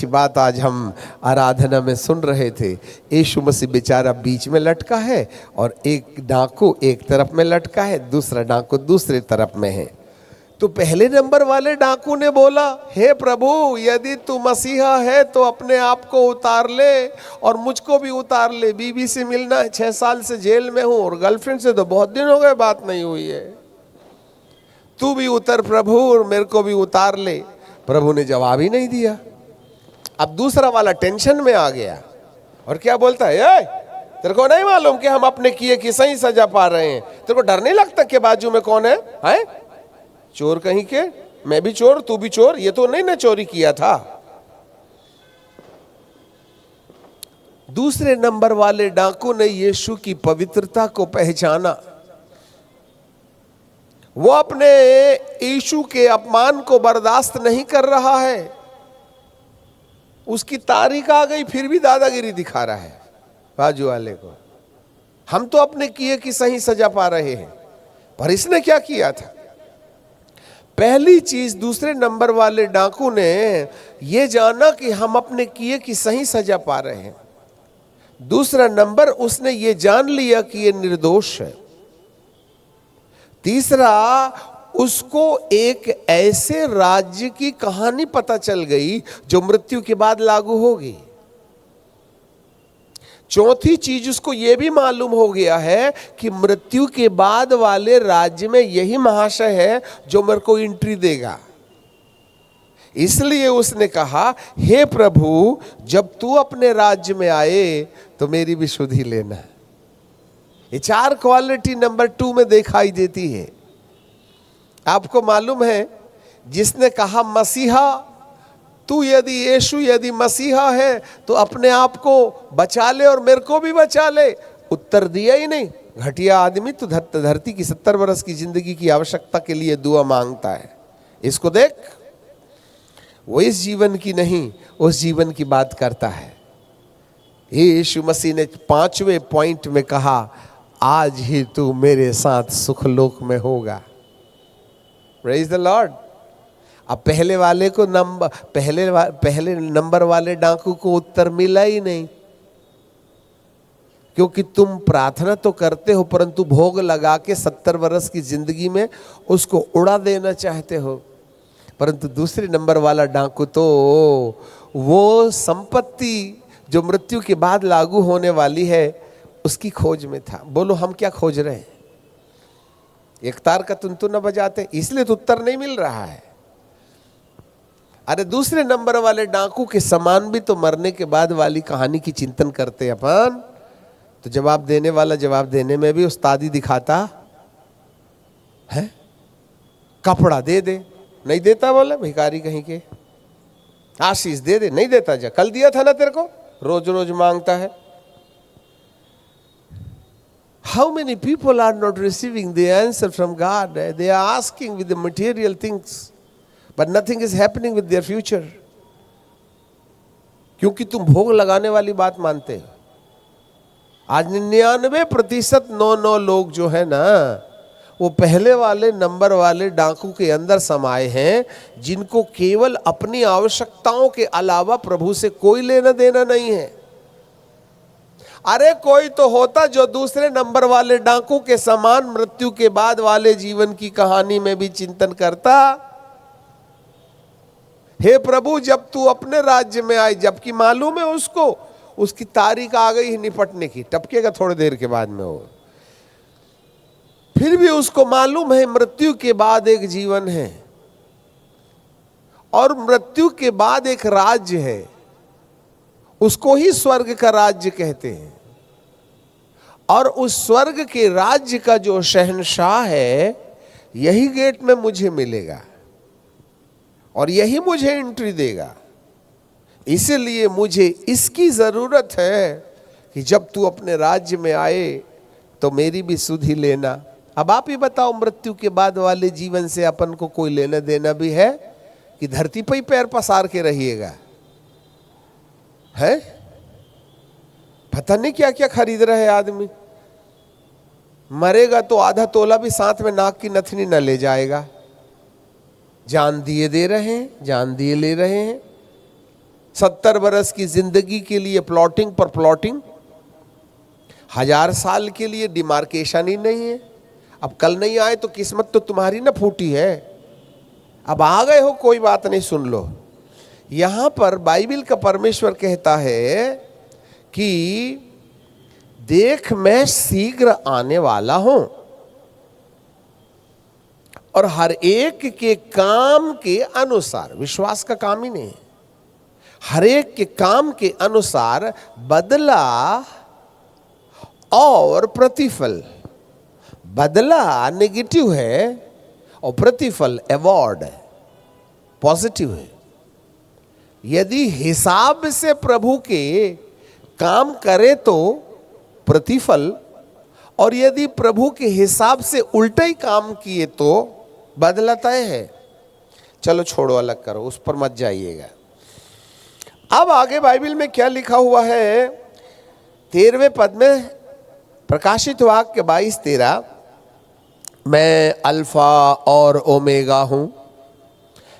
बात आज हम आराधना में सुन रहे थे। यीशु मसीह बेचारा बीच में लटका है और एक डाकू एक तरफ में लटका है, दूसरा डाकू दूसरे तरफ में है। तो पहले नंबर वाले डाकू ने बोला, हे प्रभु, यदि तू मसीहा है तो अपने आप को उतार ले और मुझको भी उतार ले। बीवी से मिलना है, 6 साल से जेल में हूं और गर्लफ्रेंड से तो बहुत दिन हो गए बात नहीं हुई है। तू भी उतर प्रभु और मेरे को भी उतार ले। प्रभु ने जवाब ही नहीं दिया। अब दूसरा वाला टेंशन में आ गया और क्या बोलता है, ए, तेरे को नहीं मालूम कि हम अपने किए की सही सजा पा रहे हैं? तेरे को डर नहीं लगता कि बाजू में कौन है? चोर कहीं के, मैं भी चोर तू भी चोर, ये तो नहीं ना चोरी किया था। दूसरे नंबर वाले डाकू ने यीशु की पवित्रता को पहचाना। वो अपने यीशु के अपमान को बर्दाश्त नहीं कर रहा है। उसकी तारीख आ गई, फिर भी दादागिरी दिखा रहा है बाजू वाले को। हम तो अपने किए की सही सजा पा रहे हैं, पर इसने क्या किया था? पहली चीज दूसरे नंबर वाले डाकू ने ये जाना कि हम अपने किए की सही सजा पा रहे हैं। दूसरा नंबर, उसने ये जान लिया कि ये निर्दोष है। तीसरा, उसको एक ऐसे राज्य की कहानी पता चल गई जो मृत्यु के बाद लागू होगी। चौथी चीज, उसको यह भी मालूम हो गया है कि मृत्यु के बाद वाले राज्य में यही महाशय है जो मेरे को एंट्री देगा। इसलिए उसने कहा, हे प्रभु, जब तू अपने राज्य में आए तो मेरी भी सुधि लेना। ये 4 क्वालिटी नंबर 2 में दिखाई देती है। आपको मालूम है, जिसने कहा मसीहा, तू यदि यीशु यदि मसीहा है तो अपने आप को बचा ले और मेरे को भी बचा ले, उत्तर दिया ही नहीं। घटिया आदमी तो धरती की 70 वर्ष की जिंदगी की आवश्यकता के लिए दुआ मांगता है। इसको देख, वो इस जीवन की नहीं उस जीवन की बात करता है। यीशु मसीह ने 5वें पॉइंट में कहा, आज ही तू मेरे साथ सुखलोक में होगा। Praise the Lord. अब पहले वाले को पहले नंबर वाले डाकू को उत्तर मिला ही नहीं, क्योंकि तुम प्रार्थना तो करते हो परंतु भोग लगा के 70 वर्ष की जिंदगी में उसको उड़ा देना चाहते हो। परंतु दूसरे नंबर वाला डाकू तो वो संपत्ति जो मृत्यु के बाद लागू होने वाली है उसकी खोज में था। बोलो, हम क्या खोज रहे हैं? एक तार का तुन न बजाते, इसलिए तो उत्तर नहीं मिल रहा है। अरे दूसरे नंबर वाले डाकू के समान भी तो मरने के बाद वाली कहानी की चिंतन करते अपन, तो जवाब देने वाला जवाब देने में भी उस्तादी दिखाता है। कपड़ा दे दे, नहीं देता, बोले भिखारी कहीं के। आशीष दे दे, नहीं देता, जा कल दिया था ना तेरे को, रोज रोज मांगता है। How many people are not receiving the answer from God? They are asking with the material things, but nothing is happening with their future. क्योंकि तुम भोग लगाने वाली बात मानते हो। आज 99% 9 लोग जो है ना, वो पहले वाले नंबर वाले डाकू के अंदर समाये हैं, जिनको केवल अपनी आवश्यकताओं के अलावा प्रभु से कोई लेना देना नहीं है। अरे कोई तो होता जो दूसरे नंबर वाले डाकू के समान मृत्यु के बाद वाले जीवन की कहानी में भी चिंतन करता। हे प्रभु, जब तू अपने राज्य में आए, जबकि मालूम है उसको उसकी तारीख आ गई है निपटने की, टपकेगा थोड़ी देर के बाद में वो, फिर भी उसको मालूम है मृत्यु के बाद एक जीवन है और मृत्यु के बाद एक राज्य है, उसको ही स्वर्ग का राज्य कहते हैं। और उस स्वर्ग के राज्य का जो शहंशाह है, यही गेट में मुझे मिलेगा और यही मुझे एंट्री देगा। इसलिए मुझे इसकी जरूरत है कि जब तू अपने राज्य में आए तो मेरी भी सुधि लेना। अब आप ही बताओ, मृत्यु के बाद वाले जीवन से अपन को कोई लेना देना भी है कि धरती पर ही पैर पसार के रहिएगा? है पता नहीं क्या क्या खरीद रहे आदमी। मरेगा तो आधा तोला भी साथ में नाक की नथनी न ले जाएगा। जान दिए दे रहे हैं, जान दिए ले रहे हैं। 70 बरस की जिंदगी के लिए प्लॉटिंग पर प्लॉटिंग, 1000 साल के लिए डिमार्केशन ही नहीं है। अब कल नहीं आए तो किस्मत तो तुम्हारी ना फूटी है। अब आ गए हो, कोई बात नहीं, सुन लो। यहां पर बाइबल का परमेश्वर कहता है कि देख मैं शीघ्र आने वाला हूं और हर एक के काम के अनुसार, विश्वास का काम ही नहीं है, हर एक के काम के अनुसार बदला और प्रतिफल। बदला नेगेटिव है और प्रतिफल अवॉर्ड है, पॉजिटिव है। यदि हिसाब से प्रभु के काम करे तो प्रतिफल, और यदि प्रभु के हिसाब से उल्टा ही काम किए तो बदला तय है। चलो छोड़ो, अलग करो, उस पर मत जाइएगा। अब आगे बाइबल में क्या लिखा हुआ है? 13वें पद में प्रकाशित वाक्य 22-13, मैं अल्फा और ओमेगा हूं,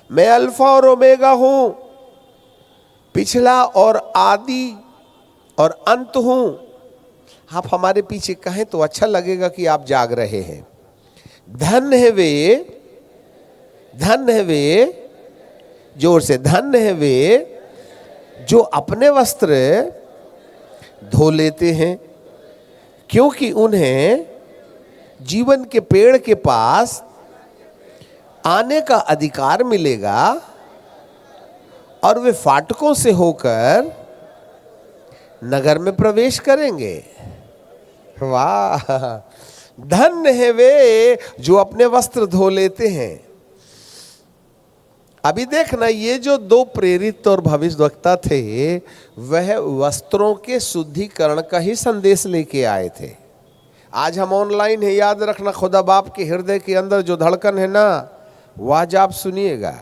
मैं अल्फा और ओमेगा हूं, पिछला और आदि और अंत हूं। आप हमारे पीछे कहें तो अच्छा लगेगा कि आप जाग रहे हैं। धन्य है वे, धन्य है वे, जोर से, धन्य है वे जो अपने वस्त्र धो लेते हैं, क्योंकि उन्हें जीवन के पेड़ के पास आने का अधिकार मिलेगा और वे फाटकों से होकर नगर में प्रवेश करेंगे। वाह, धन्य है वे जो अपने वस्त्र धो लेते हैं। अभी देखना, ये जो 2 प्रेरित और भविष्यवक्ता थे, वह वस्त्रों के शुद्धिकरण का ही संदेश लेके आए थे। आज हम ऑनलाइन है, याद रखना, खुदा बाप के हृदय के अंदर जो धड़कन है ना, वह आज आप सुनिएगा।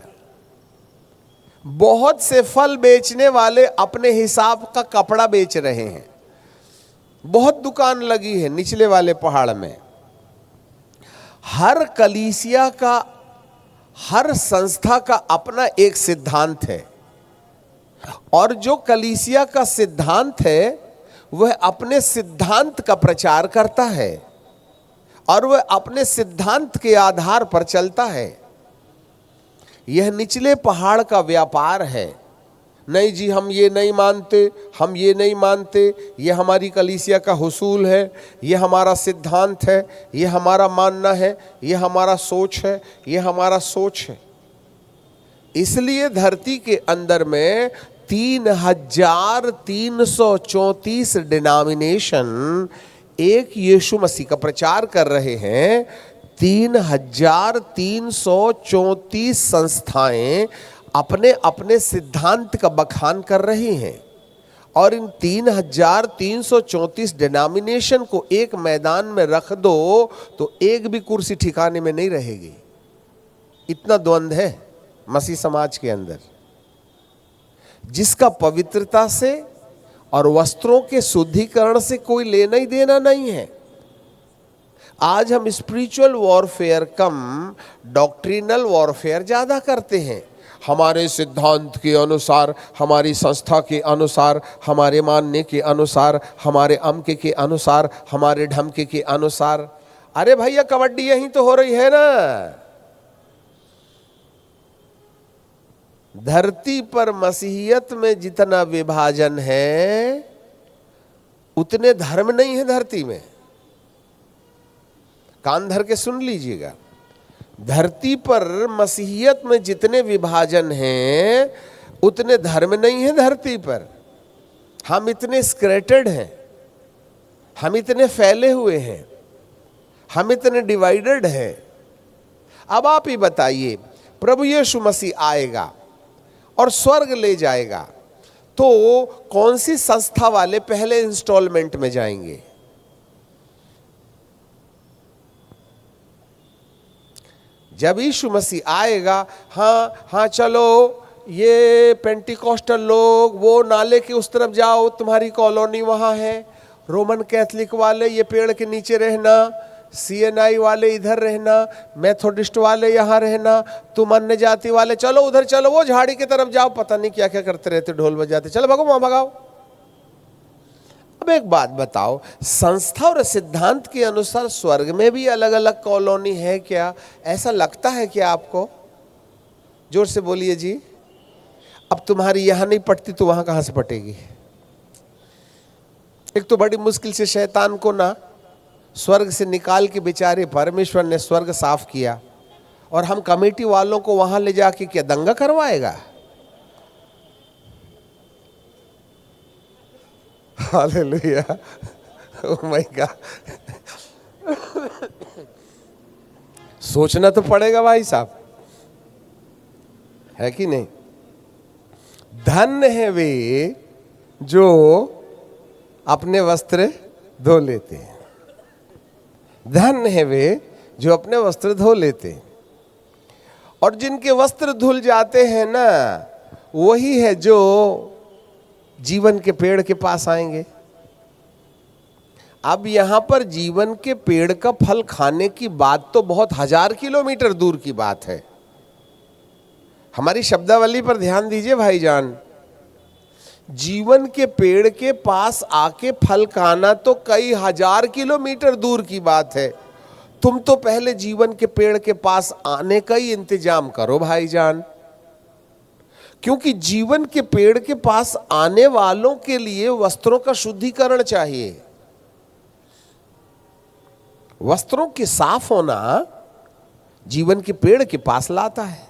बहुत से फल बेचने वाले अपने हिसाब का कपड़ा बेच रहे हैं। बहुत दुकान लगी है निचले वाले पहाड़ में। हर कलीसिया का, हर संस्था का अपना एक सिद्धांत है, और जो कलीसिया का सिद्धांत है वह अपने सिद्धांत का प्रचार करता है और वह अपने सिद्धांत के आधार पर चलता है। यह निचले पहाड़ का व्यापार है। नहीं जी, हम ये नहीं मानते, हम ये नहीं मानते, ये हमारी कलीसिया का हुसूल है, ये हमारा सिद्धांत है, ये हमारा मानना है, ये हमारा सोच है, ये हमारा सोच है। इसलिए धरती के अंदर में 3334 डिनोमिनेशन एक यीशु मसीह का प्रचार कर रहे हैं। 3,334 संस्थाएं अपने अपने सिद्धांत का बखान कर रही हैं, और इन 3,334 डिनोमिनेशन को एक मैदान में रख दो तो एक भी कुर्सी ठिकाने में नहीं रहेगी। इतना द्वंद्व है मसीह समाज के अंदर, जिसका पवित्रता से और वस्त्रों के शुद्धिकरण से कोई लेना ही देना नहीं है। आज हम स्पिरिचुअल वॉरफेयर कम डॉक्ट्रिनल वॉरफेयर ज्यादा करते हैं। हमारे सिद्धांत के अनुसार, हमारी संस्था के अनुसार, हमारे मानने के अनुसार, हमारे अमके के अनुसार, हमारे ढमके के अनुसार। अरे भैया, कबड्डी यहीं तो हो रही है ना। धरती पर मसीहियत में जितना विभाजन है उतने धर्म नहीं है धरती में। कान धर के सुन लीजिएगा, धरती पर मसीहियत में जितने विभाजन हैं उतने धर्म नहीं है धरती पर। हम इतने स्क्रैटेड हैं, हम इतने फैले हुए हैं, हम इतने डिवाइडेड हैं। अब आप ही बताइए, प्रभु यीशु मसीह आएगा और स्वर्ग ले जाएगा तो कौन सी संस्था वाले पहले इंस्टॉलमेंट में जाएंगे? जब यीशु मसीह आएगा, हाँ चलो ये पेंटिकॉस्टल लोग वो नाले के उस तरफ जाओ, तुम्हारी कॉलोनी वहां है, रोमन कैथलिक वाले ये पेड़ के नीचे रहना, CNI वाले इधर रहना, मेथोडिस्ट वाले यहाँ रहना, तुम अन्य जाति वाले चलो उधर, चलो वो झाड़ी की तरफ जाओ, पता नहीं क्या क्या करते रहते, ढोल बजाते, चलो भगो वहां भगाओ। अब एक बात बताओ, संस्था और सिद्धांत के अनुसार स्वर्ग में भी अलग अलग कॉलोनी है क्या? ऐसा लगता है क्या आपको? जोर से बोलिए जी। अब तुम्हारी यहां नहीं पटती तो वहां कहां से पटेगी? एक तो बड़ी मुश्किल से शैतान को ना स्वर्ग से निकाल के बेचारे परमेश्वर ने स्वर्ग साफ किया, और हम कमेटी वालों को वहां ले जाके क्या दंगा करवाएगा? Hallelujah, oh my God. सोचना तो पड़ेगा भाई साहब, है कि नहीं? धन्य है वे जो अपने वस्त्र धो लेते हैं, धन्य है वे जो अपने वस्त्र धो लेते हैं। और जिनके वस्त्र धुल जाते हैं ना, वही है जो जीवन के पेड़ के पास आएंगे। अब यहां पर जीवन के पेड़ का फल खाने की बात तो बहुत 1000 किलोमीटर दूर की बात है। हमारी शब्दावली पर ध्यान दीजिए भाईजान, जीवन के पेड़ के पास आके फल खाना तो कई 1000 किलोमीटर दूर की बात है। तुम तो पहले जीवन के पेड़ के पास आने का ही इंतजाम करो भाईजान, क्योंकि जीवन के पेड़ के पास आने वालों के लिए वस्त्रों का शुद्धिकरण चाहिए। वस्त्रों के साफ होना जीवन के पेड़ के पास लाता है।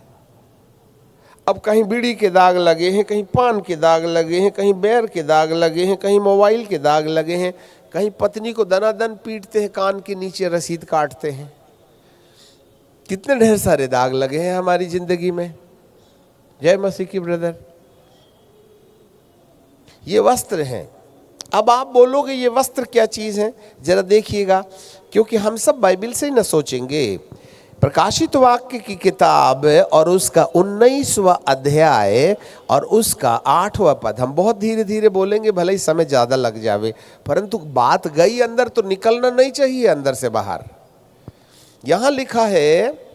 अब कहीं बीड़ी के दाग लगे हैं, कहीं पान के दाग लगे हैं, कहीं बैर के दाग लगे हैं, कहीं मोबाइल के दाग लगे हैं, कहीं पत्नी को दनादन पीटते हैं, कान के नीचे रसीद काटते हैं। कितने ढेर सारे दाग लगे हैं हमारी जिंदगी में। जय मसीह की ब्रदर। ये वस्त्र हैं। अब आप बोलोगे ये वस्त्र क्या चीज है? जरा देखिएगा, क्योंकि हम सब बाइबल से ही न सोचेंगे। प्रकाशित वाक्य की किताब और उसका 19वां अध्याय और उसका 8वां पद, हम बहुत धीरे धीरे बोलेंगे, भले ही समय ज्यादा लग जावे, परंतु बात गई अंदर तो निकलना नहीं चाहिए अंदर से बाहर। यहां लिखा है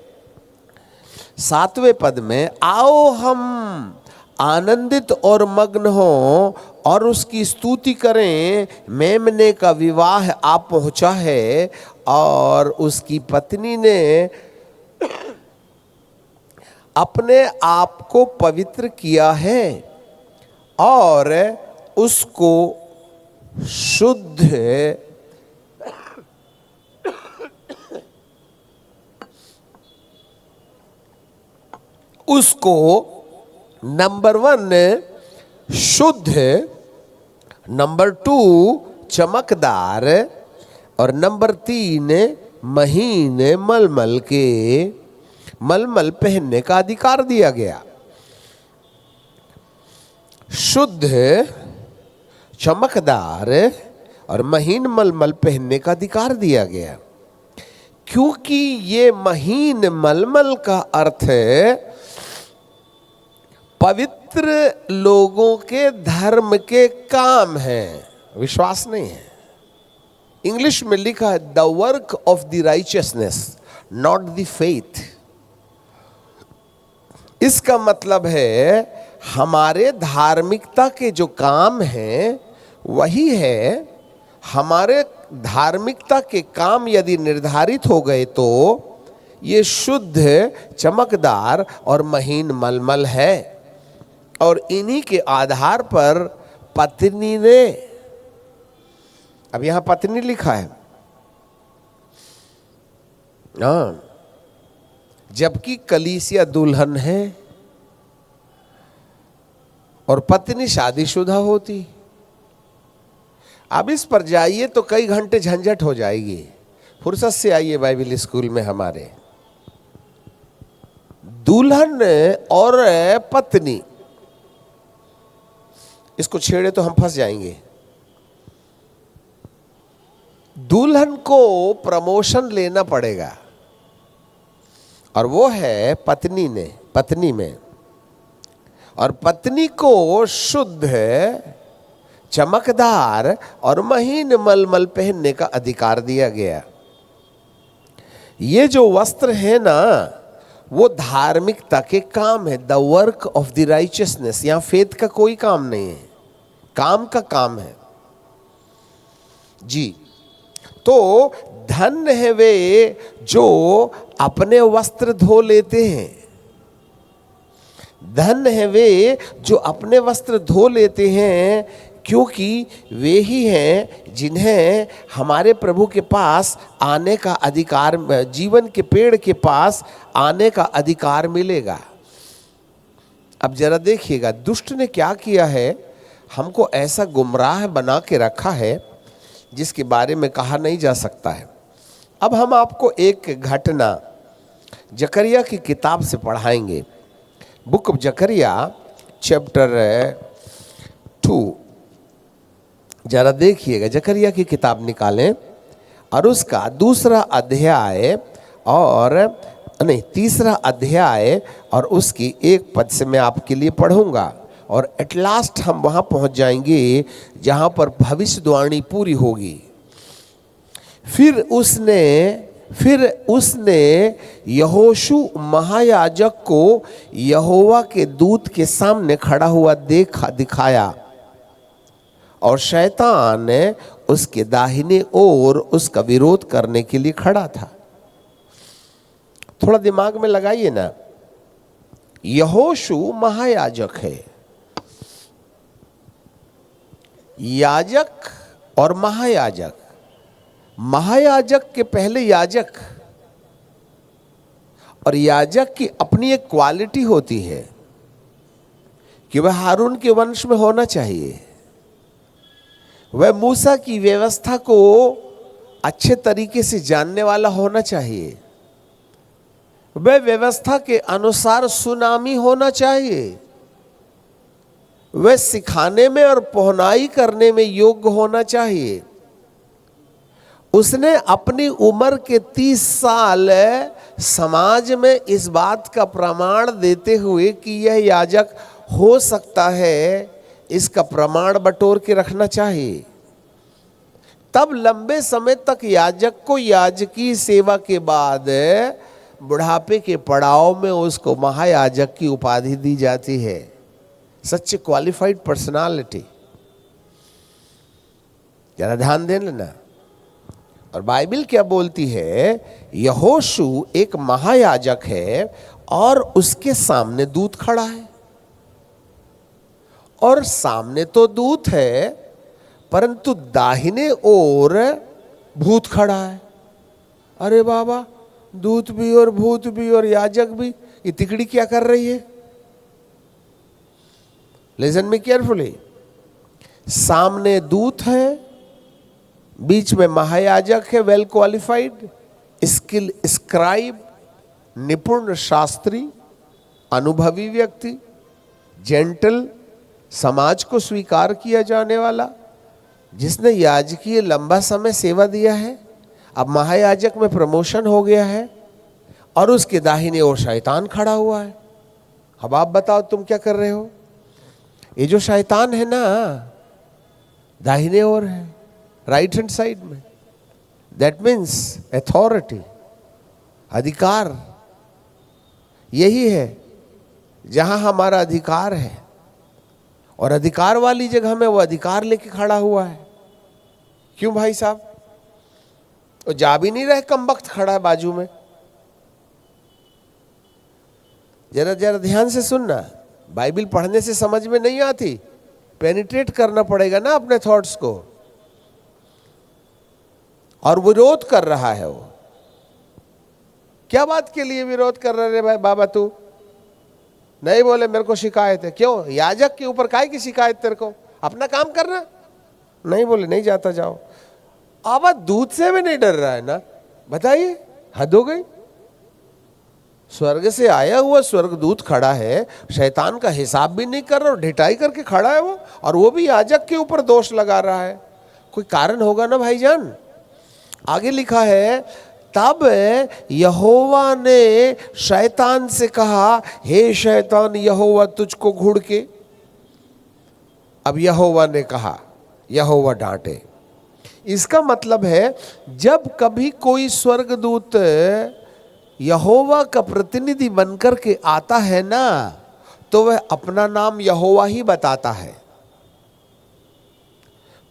7वें पद में, आओ हम आनंदित और मग्न हो और उसकी स्तुति करें, मेमने का विवाह आ पहुंचा है और उसकी पत्नी ने अपने आप को पवित्र किया है और उसको शुद्ध उसको नंबर 1 शुद्ध, नंबर 2 चमकदार और नंबर 3 महीन मलमल पहनने का अधिकार दिया गया। शुद्ध, चमकदार और महीन मलमल पहनने का अधिकार दिया गया, क्योंकि ये महीन मलमल का अर्थ है पवित्र लोगों के धर्म के काम है, विश्वास नहीं है। इंग्लिश में लिखा है the work of the righteousness not the faith. इसका मतलब है हमारे धार्मिकता के जो काम हैं वही है। हमारे धार्मिकता के काम यदि निर्धारित हो गए तो ये शुद्ध, चमकदार और महीन मलमल है, और इन्हीं के आधार पर पत्नी ने, अब यहां पत्नी लिखा है हाँ, जबकि कलीसिया दुल्हन है और पत्नी शादीशुदा होती। अब इस पर जाइए तो कई घंटे झंझट हो जाएगी। फुर्सत से आइए बाइबल स्कूल में हमारे। दुल्हन और पत्नी, इसको छेड़े तो हम फंस जाएंगे। दुल्हन को प्रमोशन लेना पड़ेगा और वो है पत्नी में, और पत्नी को शुद्ध, चमकदार और महीन मलमल पहनने का अधिकार दिया गया। ये जो वस्त्र है ना, वो धार्मिकता के काम है, the work of the righteousness. यहां फेथ का कोई काम नहीं है, काम का काम है जी। तो धन्य है वे जो अपने वस्त्र धो लेते हैं, धन्य है वे जो अपने वस्त्र धो लेते हैं, क्योंकि वे ही हैं जिन्हें हमारे प्रभु के पास आने का अधिकार, जीवन के पेड़ के पास आने का अधिकार मिलेगा। अब जरा देखिएगा दुष्ट ने क्या किया है, हमको ऐसा गुमराह बना के रखा है जिसके बारे में कहा नहीं जा सकता है। अब हम आपको एक घटना जकरिया की किताब से पढ़ाएंगे। बुक ऑफ जकरिया चैप्टर 2, जरा देखिएगा। जकरिया की किताब निकालें और उसका तीसरा अध्याय और उसकी 1 पद से मैं आपके लिए पढ़ूंगा, और एट लास्ट हम वहां पहुंच जाएंगे जहां पर भविष्यवाणी पूरी होगी। फिर उसने यहोशू महायाजक को यहोवा के दूत के सामने खड़ा हुआ दिखाया, और शैतान उसके दाहिने ओर उसका विरोध करने के लिए खड़ा था। थोड़ा दिमाग में लगाइए ना, यहोशू महायाजक है। याजक और महायाजक, महायाजक के पहले याजक, और याजक की अपनी एक क्वालिटी होती है कि वह हारून के वंश में होना चाहिए, वह मूसा की व्यवस्था को अच्छे तरीके से जानने वाला होना चाहिए, वह व्यवस्था के अनुसार सुनामी होना चाहिए, वह सिखाने में और पहुनाई करने में योग्य होना चाहिए। उसने अपनी उम्र के 30 साल समाज में इस बात का प्रमाण देते हुए कि यह याजक हो सकता है, इसका प्रमाण बटोर के रखना चाहिए। तब लंबे समय तक याजक को याजकी सेवा के बाद बुढ़ापे के पड़ाव में उसको महायाजक की उपाधि दी जाती है। सच क्वालिफाइड पर्सनालिटी, जरा ध्यान दें लेना। और बाइबल क्या बोलती है, यहोशू एक महायाजक है और उसके सामने दूत खड़ा है, और सामने तो दूत है परंतु दाहिने ओर भूत खड़ा है। अरे बाबा, दूत भी और भूत भी और याजक भी, ये तिकड़ी क्या कर रही है? Listen me carefully. सामने दूत है, बीच में महायाजक है वेल क्वालिफाइड, स्किल स्क्राइब, निपुण शास्त्री, अनुभवी व्यक्ति, जेंटल, समाज को स्वीकार किया जाने वाला, जिसने याजकीय लंबा समय सेवा दिया है, अब महायाजक में प्रमोशन हो गया है, और उसके दाहिने ओर शैतान खड़ा हुआ है। अब आप बताओ तुम क्या कर रहे हो? ये जो शैतान है ना, दाहिने ओर है, राइट हैंड साइड में, दैट मीन्स अथॉरिटी, अधिकार। यही है जहां हमारा अधिकार है, और अधिकार वाली जगह में वो अधिकार लेके खड़ा हुआ है। क्यों भाई साहब? वो जा भी नहीं रहे, कम वक्त खड़ा है बाजू में। जरा जरा ध्यान से सुनना, बाइबल पढ़ने से समझ में नहीं आती, पेनिट्रेट करना पड़ेगा ना अपने थॉट्स को। और विरोध कर रहा है वो। क्या बात के लिए विरोध कर रहे भाई बाबा? तू नहीं बोले मेरे को शिकायत है। क्यों? याजक के ऊपर काहे की शिकायत तेरे को? अपना काम करना। नहीं बोले नहीं जाता, जाओ। अब दूध से भी नहीं डर रहा है ना? बताइए, हद हो गई। स्वर्ग से आया हुआ स्वर्गदूत खड़ा है, शैतान का हिसाब भी नहीं कर रहा और ढिठाई करके खड़ा है वो, और वो भी याजक के ऊपर दोष लगा रहा है। कोई कारण होगा ना भाईजान। आगे लिखा है, तब यहोवा ने शैतान से कहा, हे शैतान, यहोवा तुझको घूर के। अब यहोवा ने कहा, यहोवा डांटे। इसका मतलब है जब कभी कोई स्वर्गदूत यहोवा का प्रतिनिधि बनकर के आता है ना, तो वह अपना नाम यहोवा ही बताता है।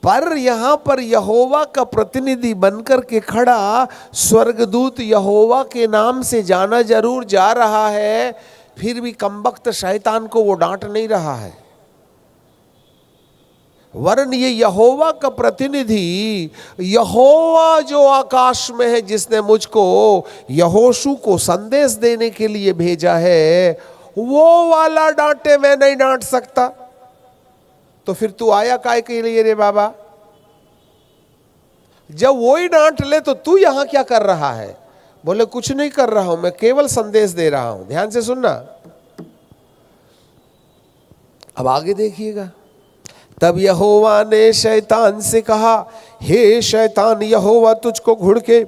पर यहां पर यहोवा का प्रतिनिधि बनकर के खड़ा स्वर्गदूत यहोवा के नाम से जाना जरूर जा रहा है, फिर भी कमबख्त शैतान को वो डांट नहीं रहा है। वरन ये यहोवा का प्रतिनिधि, यहोवा जो आकाश में है, जिसने मुझको यहोशू को संदेश देने के लिए भेजा है, वो वाला डांटे, मैं नहीं डांट सकता। तो फिर तू आया काय के लिए रे बाबा? जब वो ही डांट ले तो तू यहां क्या कर रहा है? बोले कुछ नहीं कर रहा हूं, मैं केवल संदेश दे रहा हूं। ध्यान से सुनना। अब आगे देखिएगा। तब यहोवा ने शैतान से कहा, हे शैतान, यहोवा तुझको घूर के।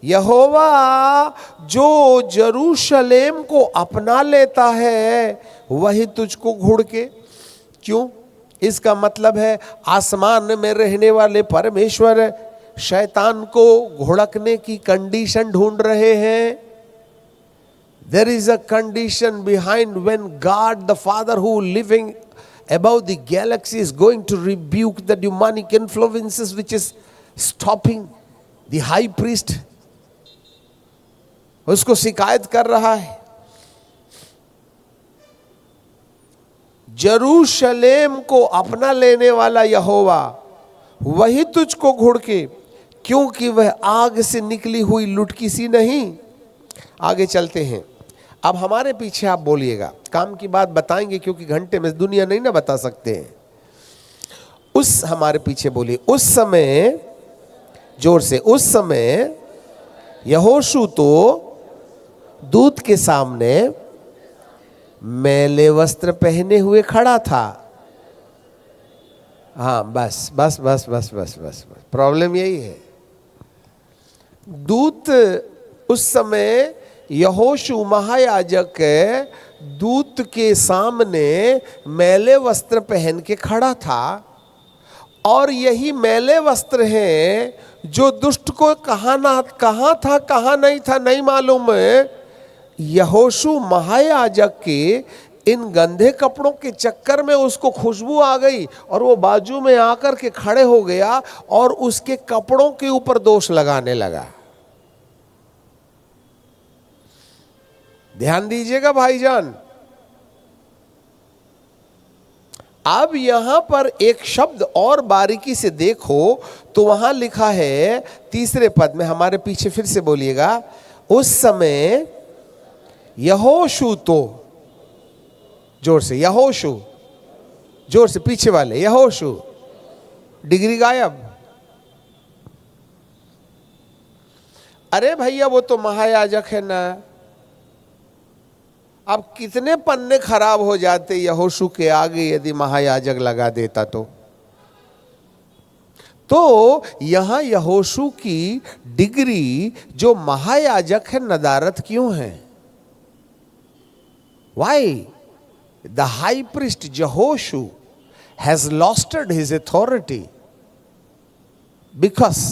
यहोवा जो यरूशलेम को अपना लेता है, वही तुझको घूर के। क्यों? इसका मतलब है आसमान में रहने वाले परमेश्वर शैतान को घुड़कने की कंडीशन ढूंढ रहे हैं। There is a condition behind when God the Father who living above the galaxy is going to rebuke the demonic influences which is stopping the high priest. उसको शिकायत कर रहा है। यरूशलेम को अपना लेने वाला यहोवा, वही तुझको घूर के, क्योंकि वह आग से निकली हुई लुटकी सी नहीं। आगे चलते हैं। अब हमारे पीछे आप बोलिएगा, काम की बात बताएंगे क्योंकि घंटे में दुनिया नहीं ना बता सकते हैं। उस हमारे पीछे बोलिए, उस समय, जोर से, उस समय यहोशू तो दूत के सामने मैले वस्त्र पहने हुए खड़ा था। हाँ, बस बस बस बस बस बस बस, प्रॉब्लम यही है। दूत उस समय यहोशू महायाजक दूत के सामने मैले वस्त्र पहन के खड़ा था, और यही मैले वस्त्र हैं जो दुष्ट को कहाँ था कहाँ नहीं था नहीं मालूम है। यहोशू महायाजक के इन गंदे कपड़ों के चक्कर में उसको खुशबू आ गई, और वो बाजू में आकर के खड़े हो गया और उसके कपड़ों के ऊपर दोष लगाने लगा। ध्यान दीजिएगा भाईजान। अब यहां पर एक शब्द और बारीकी से देखो तो वहां लिखा है तीसरे पद में, हमारे पीछे फिर से बोलिएगा, उस समय यहोशू तो, जोर से यहोशू, जोर से पीछे वाले यहोशू, डिग्री गायब। अरे भैया वो तो महायाजक है ना। अब कितने पन्ने खराब हो जाते यहोशू के आगे यदि महायाजक लगा देता तो यहां यहोशू की डिग्री जो महायाजक है नदारत क्यों है? Why the high priest Jehoshua has lost his authority because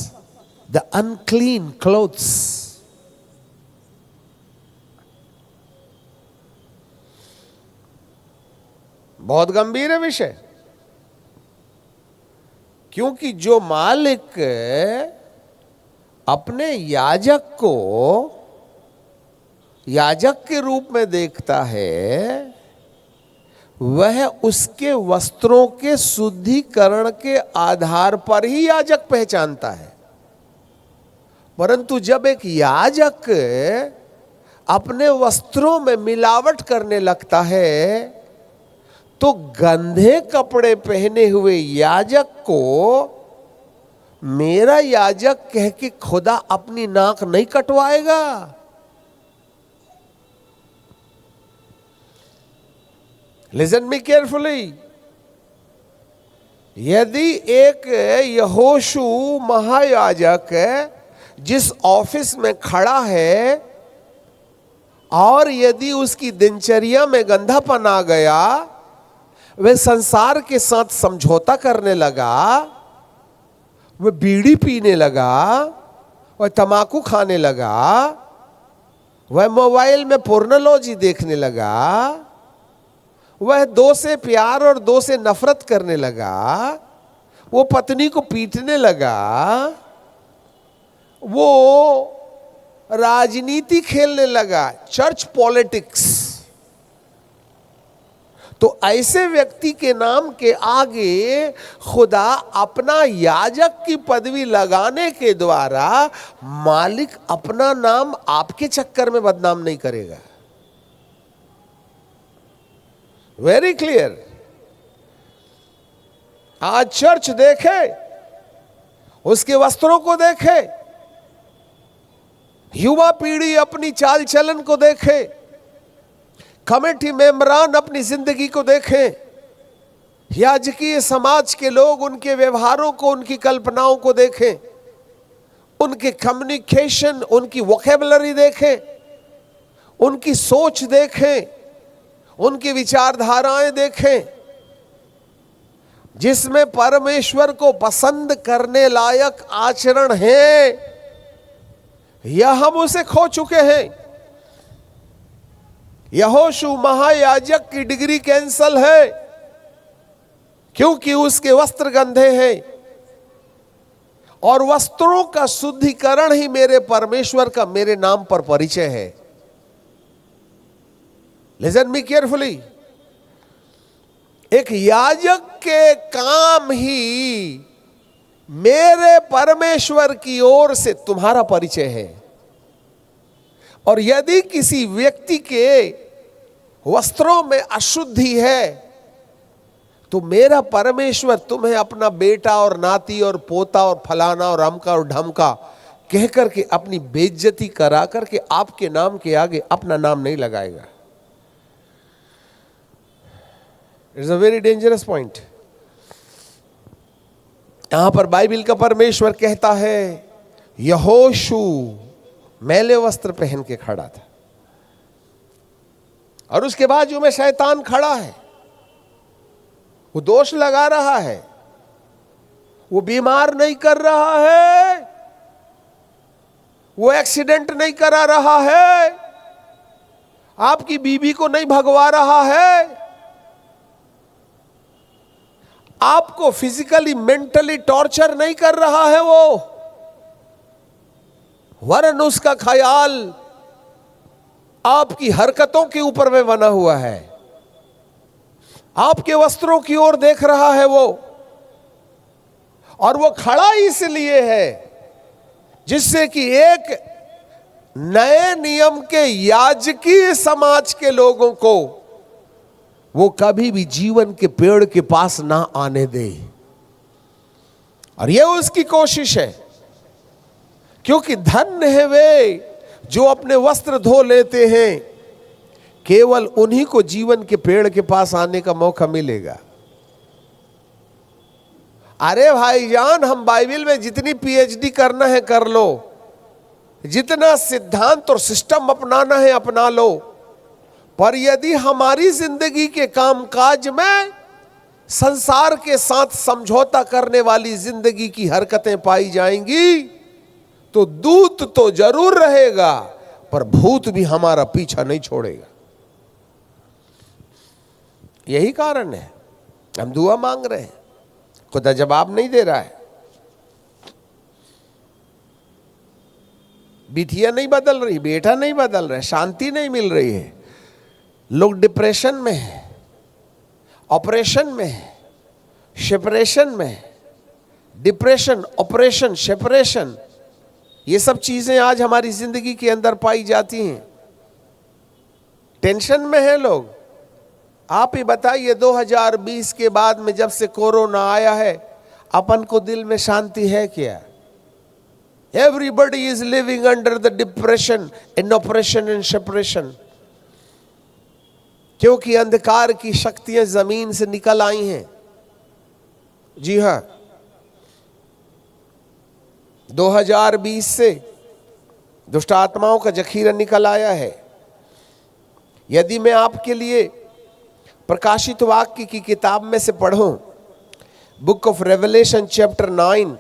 the unclean clothes. बहुत गंभीर है विषय, क्योंकि जो मालिक अपने याजक को याजक के रूप में देखता है, वह उसके वस्त्रों के शुद्धिकरण के आधार पर ही याजक पहचानता है। परंतु जब एक याजक अपने वस्त्रों में मिलावट करने लगता है तो गंदे कपड़े पहने हुए याजक को मेरा याजक कह के खुदा अपनी नाक नहीं कटवाएगा। Listen me carefully. यदि एक यहोशू महायाजक जिस ऑफिस में खड़ा है और यदि उसकी दिनचर्या में गंधापन आ गया, वह संसार के साथ समझौता करने लगा, वह बीड़ी पीने लगा, वह तंबाकू खाने लगा, वह मोबाइल में पोर्नोलॉजी देखने लगा, वह दो से प्यार और दो से नफरत करने लगा, वो पत्नी को पीटने लगा, वो राजनीति खेलने लगा, चर्च पॉलिटिक्स, तो ऐसे व्यक्ति के नाम के आगे खुदा अपना याजक की पदवी लगाने के द्वारा मालिक अपना नाम आपके चक्कर में बदनाम नहीं करेगा। Very clear. आज चर्च देखे, उसके वस्त्रों को देखे, युवा पीढ़ी अपनी चाल चलन को देखे, कमेटी मेंबरान अपनी जिंदगी को देखें, याजकीय समाज के लोग उनके व्यवहारों को, उनकी कल्पनाओं को देखें, उनके कम्युनिकेशन, उनकी वोकैबुलरी देखें, उनकी सोच देखें, उनकी विचारधाराएं देखें, जिसमें परमेश्वर को पसंद करने लायक आचरण है, या हम उसे खो चुके हैं। यहोशू महायाजक की डिग्री कैंसल है क्योंकि उसके वस्त्र गंदे हैं, और वस्त्रों का शुद्धिकरण ही मेरे परमेश्वर का मेरे नाम पर परिचय है। Listen me carefully. एक याजक के काम ही मेरे परमेश्वर की ओर से तुम्हारा परिचय है, और यदि किसी व्यक्ति के वस्त्रों में अशुद्धि है तो मेरा परमेश्वर तुम्हें अपना बेटा और नाती और पोता और फलाना और अमका और ढमका कह करके अपनी बेइज्जती करा करके आपके नाम के आगे अपना नाम नहीं लगाएगा। It's a very dangerous point. यहां पर बाइबल का परमेश्वर कहता है यहोशू मैले वस्त्र पहन के खड़ा था, और उसके बाजू में शैतान खड़ा है, वो दोष लगा रहा है, वो बीमार नहीं कर रहा है, वो एक्सीडेंट नहीं करा रहा है, आपकी बीवी को नहीं भगवा रहा है, आपको फिजिकली मेंटली टॉर्चर नहीं कर रहा है वो, वरन उसका ख्याल आपकी हरकतों के ऊपर में बना हुआ है, आपके वस्त्रों की ओर देख रहा है वो, और वो खड़ा इसलिए है जिससे कि एक नए नियम के याजकीय समाज के लोगों को वो कभी भी जीवन के पेड़ के पास ना आने दे। और ये उसकी कोशिश है क्योंकि धन्य है वे जो अपने वस्त्र धो लेते हैं, केवल उन्हीं को जीवन के पेड़ के पास आने का मौका मिलेगा। अरे भाईजान, हम बाइबल में जितनी पीएचडी करना है कर लो, जितना सिद्धांत और सिस्टम अपनाना है अपना लो, पर यदि हमारी जिंदगी के कामकाज में संसार के साथ समझौता करने वाली जिंदगी की हरकतें पाई जाएंगी तो दूत तो जरूर रहेगा, पर भूत भी हमारा पीछा नहीं छोड़ेगा। यही कारण है हम दुआ मांग रहे हैं, खुदा जवाब नहीं दे रहा है। बिटिया नहीं बदल रही, बेटा नहीं बदल रहा है, शांति नहीं मिल रही है, लोग डिप्रेशन में है, ऑपरेशन में है, सेपरेशन में है। डिप्रेशन, ऑपरेशन, सेपरेशन, ये सब चीजें आज हमारी जिंदगी के अंदर पाई जाती हैं। टेंशन में है लोग। आप ही बताइए, 2020 के बाद में जब से कोरोना आया है, अपन को दिल में शांति है क्या? Everybody is living under the depression and operation and separation, क्योंकि अंधकार की शक्तियां जमीन से निकल आई हैं। जी हां, 2020 से दुष्ट आत्माओं का जखीरा निकल आया है। यदि मैं आपके लिए प्रकाशित वाक्य की किताब में से पढ़ूं, बुक ऑफ रेवलेशन चैप्टर 9,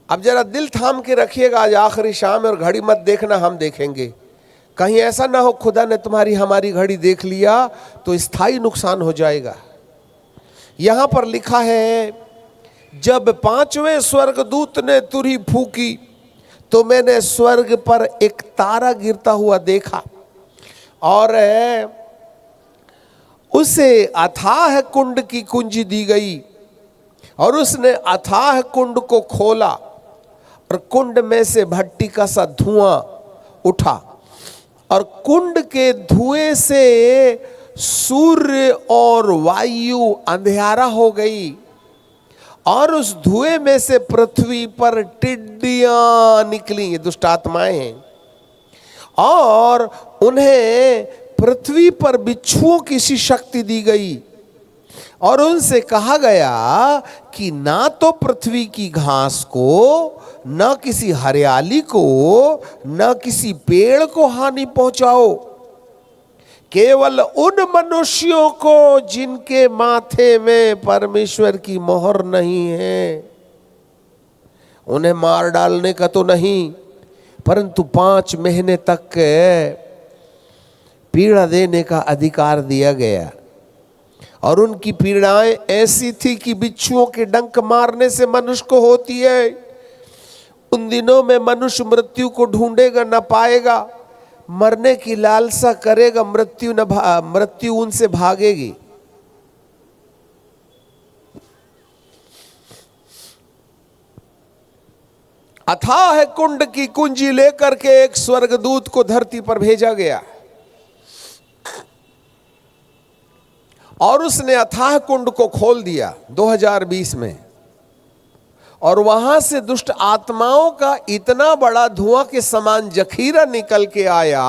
अब जरा दिल थाम के रखिएगा, आज आखिरी शाम है और घड़ी मत देखना, हम देखेंगे। कहीं ऐसा ना हो खुदा ने तुम्हारी हमारी घड़ी देख लिया तो स्थायी नुकसान हो जाएगा। यहां पर लिखा है, जब पांचवें स्वर्गदूत ने तुरही फूकी तो मैंने स्वर्ग पर एक तारा गिरता हुआ देखा और उसे अथाह कुंड की कुंजी दी गई और उसने अथाह कुंड को खोला और कुंड में से भट्टी का सा धुआं उठा और कुंड के धुएं से सूर्य और वायु अंधियारा हो गई और उस धुएं में से पृथ्वी पर टिड्डियां निकली, ये दुष्ट आत्माएं हैं, और उन्हें पृथ्वी पर बिच्छुओं की सी शक्ति दी गई और उनसे कहा गया कि ना तो पृथ्वी की घास को, ना किसी हरियाली को, ना किसी पेड़ को हानि पहुंचाओ, केवल उन मनुष्यों को जिनके माथे में परमेश्वर की मोहर नहीं है, उन्हें मार डालने का तो नहीं, परंतु 5 महीने तक पीड़ा देने का अधिकार दिया गया। और उनकी पीड़ाएं ऐसी थी कि बिच्छुओं के डंक मारने से मनुष्य को होती है। उन दिनों में मनुष्य मृत्यु को ढूंढेगा, न पाएगा, मरने की लालसा करेगा, मृत्यु उनसे भागेगी। अथाह कुंड की कुंजी लेकर के एक स्वर्गदूत को धरती पर भेजा गया और उसने अथाह कुंड को खोल दिया 2020 में, और वहां से दुष्ट आत्माओं का इतना बड़ा धुआं के समान जखीरा निकल के आया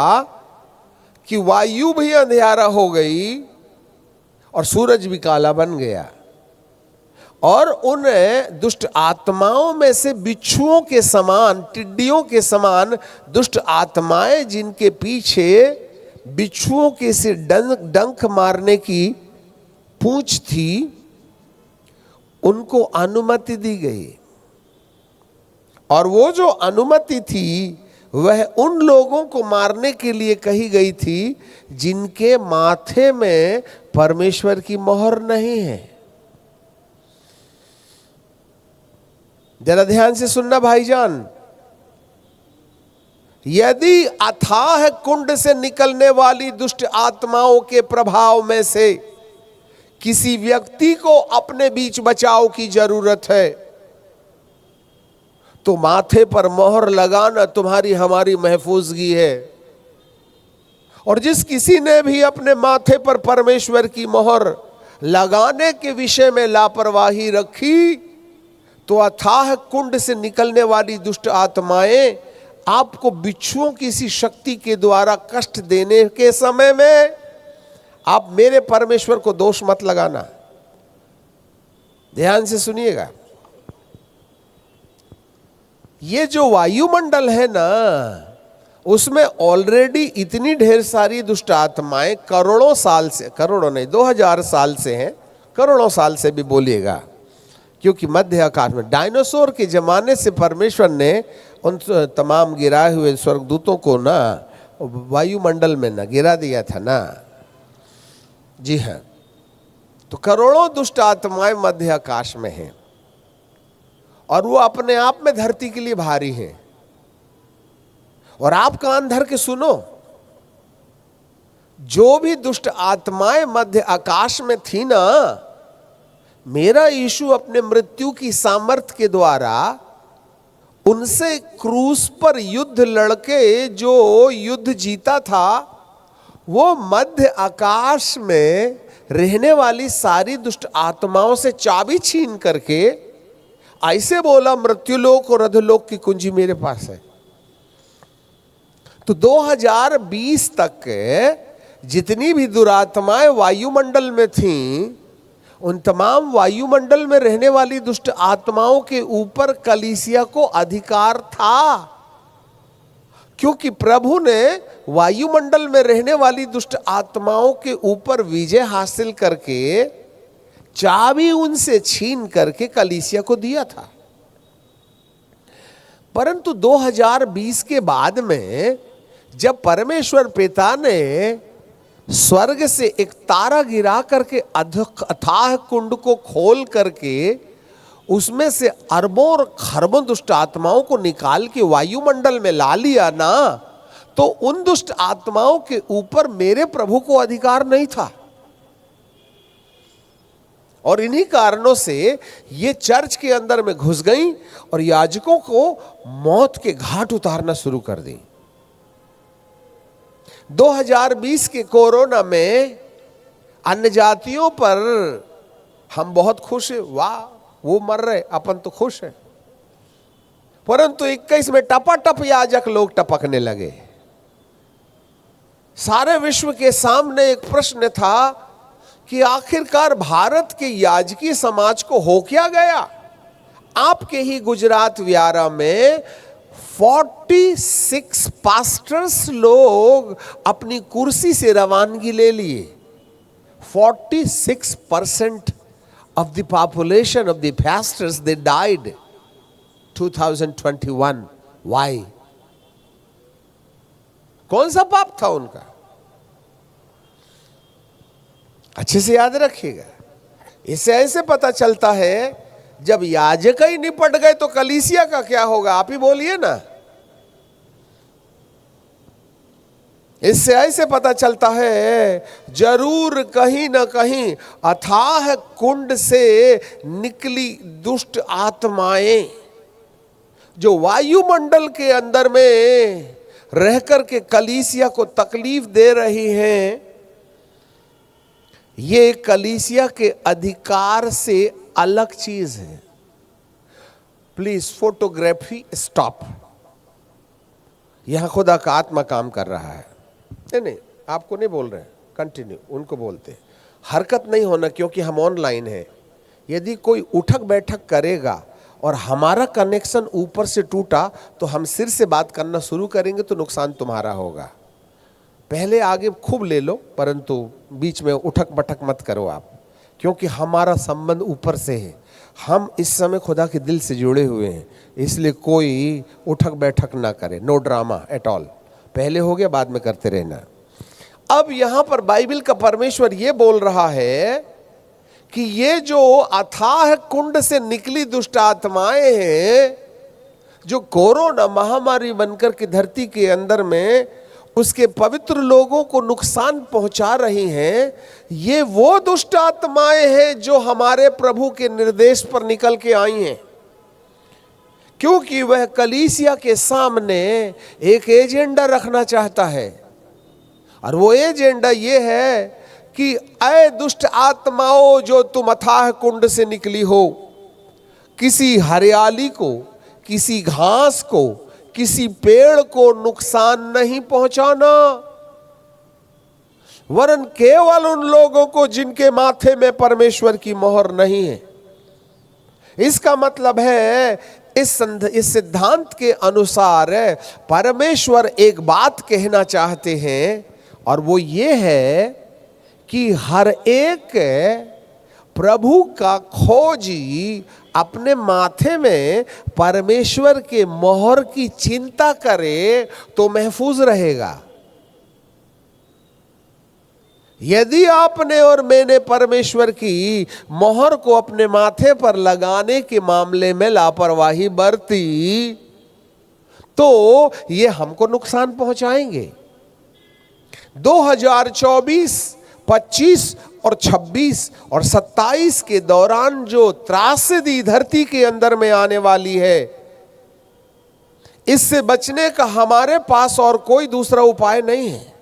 कि वायु भी अंधियारा हो गई और सूरज भी काला बन गया। और उन दुष्ट आत्माओं में से बिच्छुओं के समान, टिड्डियों के समान दुष्ट आत्माएं, जिनके पीछे बिच्छुओं के से डंक मारने की पूंछ थी, उनको अनुमति दी गई। और वो जो अनुमति थी वह उन लोगों को मारने के लिए कही गई थी जिनके माथे में परमेश्वर की मोहर नहीं है। जरा ध्यान से सुनना भाईजान, यदि अथाह कुंड से निकलने वाली दुष्ट आत्माओं के प्रभाव में से किसी व्यक्ति को अपने बीच बचाव की जरूरत है तो माथे पर मोहर लगाना तुम्हारी हमारी महफूजगी है। और जिस किसी ने भी अपने माथे पर परमेश्वर की मोहर लगाने के विषय में लापरवाही रखी तो अथाह कुंड से निकलने वाली दुष्ट आत्माएं आपको बिच्छुओं की सी शक्ति के द्वारा कष्ट देने के समय में आप मेरे परमेश्वर को दोष मत लगाना। ध्यान से सुनिएगा, ये जो वायुमंडल है ना, उसमें ऑलरेडी इतनी ढेर सारी दुष्ट आत्माएं करोड़ों साल से, करोड़ों नहीं 2000 साल से हैं, करोड़ों साल से भी बोलिएगा, क्योंकि मध्य आकाश में डायनासोर के जमाने से परमेश्वर ने उन तमाम गिराए हुए स्वर्गदूतों को ना वायुमंडल में ना गिरा दिया था ना। जी हाँ, तो करोड़ों दुष्ट आत्माएं मध्य आकाश में हैं और वो अपने आप में धरती के लिए भारी हैं। और आप कान धर के सुनो, जो भी दुष्ट आत्माएं मध्य आकाश में थी ना, मेरा यीशु अपने मृत्यु की सामर्थ के द्वारा उनसे क्रूस पर युद्ध लड़के जो युद्ध जीता था, वो मध्य आकाश में रहने वाली सारी दुष्ट आत्माओं से चाबी छीन करके ऐसे बोला, मृत्युलोक और अधोलोक की कुंजी मेरे पास है। तो 2020 तक जितनी भी दुरात्माएं वायुमंडल में थीं, उन तमाम वायुमंडल में रहने वाली दुष्ट आत्माओं के ऊपर कलीसिया को अधिकार था, क्योंकि प्रभु ने वायुमंडल में रहने वाली दुष्ट आत्माओं के ऊपर विजय हासिल करके चाबी उनसे छीन करके कलीसिया को दिया था। परंतु 2020 के बाद में जब परमेश्वर पिता ने स्वर्ग से एक तारा गिरा करके अथाह कुंड को खोल करके उसमें से अरबों और खरबों दुष्ट आत्माओं को निकाल के वायुमंडल में ला लिया ना, तो उन दुष्ट आत्माओं के ऊपर मेरे प्रभु को अधिकार नहीं था। और इन्हीं कारणों से ये चर्च के अंदर में घुस गई और याजकों को मौत के घाट उतारना शुरू कर दी। 2020 के कोरोना में अन्य जातियों पर हम बहुत खुश हैं, वाह वो मर रहे, अपन तो खुश हैं। परंतु 21 में टपाटप याजक लोग टपकने लगे। सारे विश्व के सामने एक प्रश्न था कि आखिरकार भारत के याजकीय समाज को हो क्या गया। आपके ही गुजरात व्यारा में 46 पास्टर्स लोग अपनी कुर्सी से रवानगी ले लिए। 46% of the population of the pastors, they died 2021. Why? कौन सा पाप था उनका? अच्छे से याद रखिएगा। इससे ऐसे पता चलता है जब याजक ही निपट गए तो कलीसिया का क्या होगा, आप ही बोलिए ना। इससे ऐसे पता चलता है जरूर कहीं ना कहीं अथाह कुंड से निकली दुष्ट आत्माएं जो वायुमंडल के अंदर में रहकर के कलीसिया को तकलीफ दे रही हैं, ये कलीसिया के अधिकार से अलग चीज है। Please photography stop. यहां खुदा का आत्मा काम कर रहा है। नहीं, आपको नहीं बोल रहे, कंटिन्यू, उनको बोलते हैं। हरकत नहीं होना, क्योंकि हम ऑनलाइन हैं। यदि कोई उठक बैठक करेगा और हमारा कनेक्शन ऊपर से टूटा तो हम सिर से बात करना शुरू करेंगे तो नुकसान तुम्हारा होगा। पहले आगे खूब ले लो, परंतु बीच में उठक बठक मत करो आप, क्योंकि हमारा संबंध ऊपर से है। हम इस समय खुदा के दिल से जुड़े हुए हैं, इसलिए कोई उठक बैठक ना करे। No drama at all. पहले हो गया, बाद में करते रहना। अब यहां पर बाइबल का परमेश्वर ये बोल रहा है कि ये जो अथाह कुंड से निकली दुष्ट आत्माएं हैं, जो कोरोना महामारी बनकर के धरती के अंदर में उसके पवित्र लोगों को नुकसान पहुंचा रही हैं, ये वो दुष्ट आत्माएं हैं जो हमारे प्रभु के निर्देश पर निकल के आई हैं, क्योंकि वह कलीसिया के सामने एक एजेंडा रखना चाहता है। और वो एजेंडा ये है कि ऐ दुष्ट आत्माओं जो तुम अथाह कुंड से निकली हो, किसी हरियाली को, किसी घास को, किसी पेड़ को नुकसान नहीं पहुंचाना, वरन केवल उन लोगों को जिनके माथे में परमेश्वर की मोहर नहीं है। इसका मतलब है इस सिद्धांत के अनुसार परमेश्वर एक बात कहना चाहते हैं, और वो ये है कि हर एक प्रभु का खोजी अपने माथे में परमेश्वर के मोहर की चिंता करे तो महफूज रहेगा। यदि आपने और मैंने परमेश्वर की मोहर को अपने माथे पर लगाने के मामले में लापरवाही बरती तो ये हमको नुकसान पहुंचाएंगे। 2024, 25 और 26 और 27 के दौरान जो त्रासदी धरती के अंदर में आने वाली है, इससे बचने का हमारे पास और कोई दूसरा उपाय नहीं है,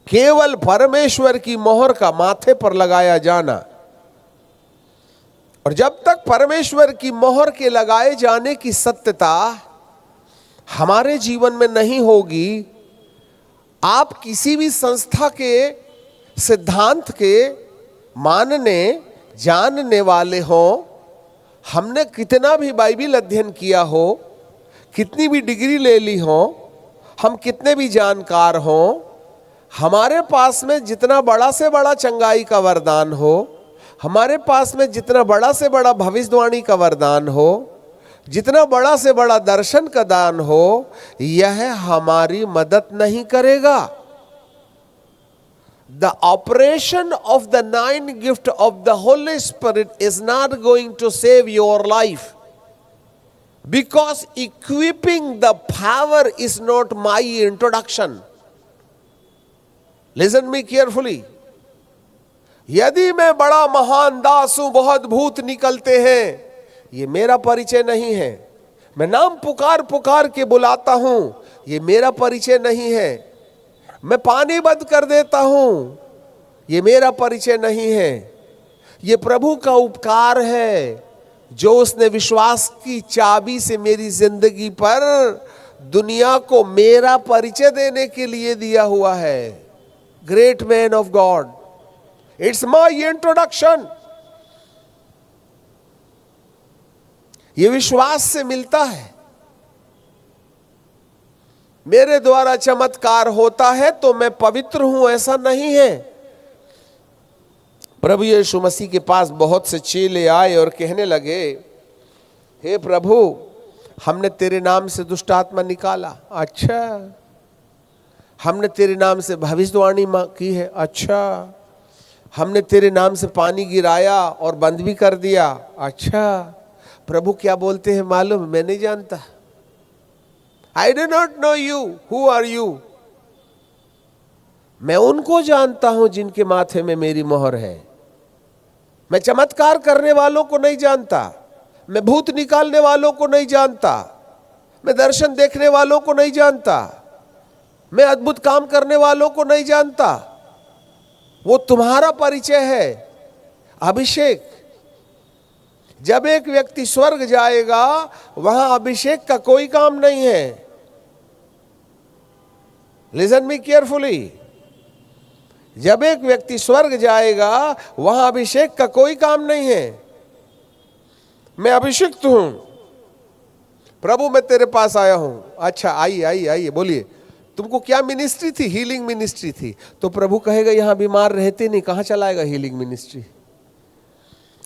केवल परमेश्वर की मोहर का माथे पर लगाया जाना। और जब तक परमेश्वर की मोहर के लगाए जाने की सत्यता हमारे जीवन में नहीं होगी, आप किसी भी संस्था के सिद्धांत के मानने जानने वाले हो, हमने कितना भी बाइबिल अध्ययन किया हो, कितनी भी डिग्री ले ली हो, हम कितने भी जानकार हो, हमारे पास में जितना बड़ा से बड़ा चंगाई का वरदान हो, हमारे पास में जितना बड़ा से बड़ा भविष्यवाणी का वरदान हो, जितना बड़ा से बड़ा दर्शन का दान हो, यह हमारी मदद नहीं करेगा। The operation of the 9 gift of the Holy Spirit is not going to save your life, because equipping the power is not my introduction. Listen me carefully. यदि मैं बड़ा महान दास हूं, बहुत भूत निकलते हैं, ये मेरा परिचय नहीं है। मैं नाम पुकार पुकार के बुलाता हूं, ये मेरा परिचय नहीं है। मैं पानी बंद कर देता हूं, ये मेरा परिचय नहीं है। ये प्रभु का उपकार है जो उसने विश्वास की चाबी से मेरी जिंदगी पर दुनिया को मेरा परिचय देने के लिए दिया हुआ है। Great man of God, it's my introduction. ये विश्वास से मिलता है। मेरे द्वारा चमत्कार होता है तो मैं पवित्र हूं, ऐसा नहीं है। प्रभु यीशु मसीह के पास बहुत से चेले आए और कहने लगे, हे प्रभु, हमने तेरे नाम से दुष्ट आत्मा निकाला। अच्छा। हमने तेरे नाम से भविष्यवाणी की है। अच्छा। हमने तेरे नाम से पानी गिराया और बंद भी कर दिया। अच्छा। प्रभु क्या बोलते हैं मालूम? मैं नहीं जानता। I do not know you. Who are you? मैं उनको जानता हूं जिनके माथे में मेरी मोहर है। मैं चमत्कार करने वालों को नहीं जानता, मैं भूत निकालने वालों को नहीं जानता, मैं दर्शन देखने वालों को नहीं जानता, मैं अद्भुत काम करने वालों को नहीं जानता। वो तुम्हारा परिचय है, अभिषेक। जब एक व्यक्ति स्वर्ग जाएगा, वहां अभिषेक का कोई काम नहीं है। Listen me carefully. जब एक व्यक्ति स्वर्ग जाएगा, वहां अभिषेक का कोई काम नहीं है। मैं अभिषिक्त हूं, प्रभु मैं तेरे पास आया हूं। अच्छा, आइए आइए आइए, बोलिए तुमको क्या मिनिस्ट्री थी? हीलिंग मिनिस्ट्री थी। तो प्रभु कहेगा यहां बीमार रहते नहीं, कहां चलाएगा हीलिंग मिनिस्ट्री?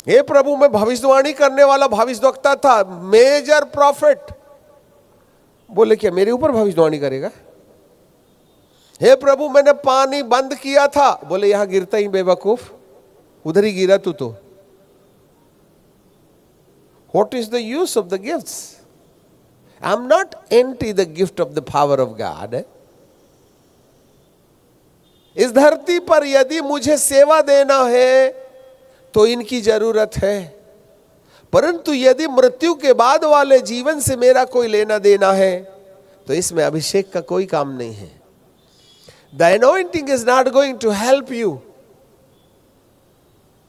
हे प्रभु, मैं भविष्यवाणी करने वाला भविष्यवक्ता था, मेजर प्रॉफिट। बोले क्या मेरे ऊपर भविष्यवाणी करेगा? हे प्रभु, मैंने पानी बंद किया था। बोले यहां गिरता ही बेवकूफ, उधर ही गिरा तू तो। What is the use of the gifts? I am not anti the gift of the power of God. इस धरती पर यदि मुझे सेवा देना है तो इनकी जरूरत है, परंतु यदि मृत्यु के बाद वाले जीवन से मेरा कोई लेना देना है तो इसमें अभिषेक का कोई काम नहीं है। The anointing is not going to help you.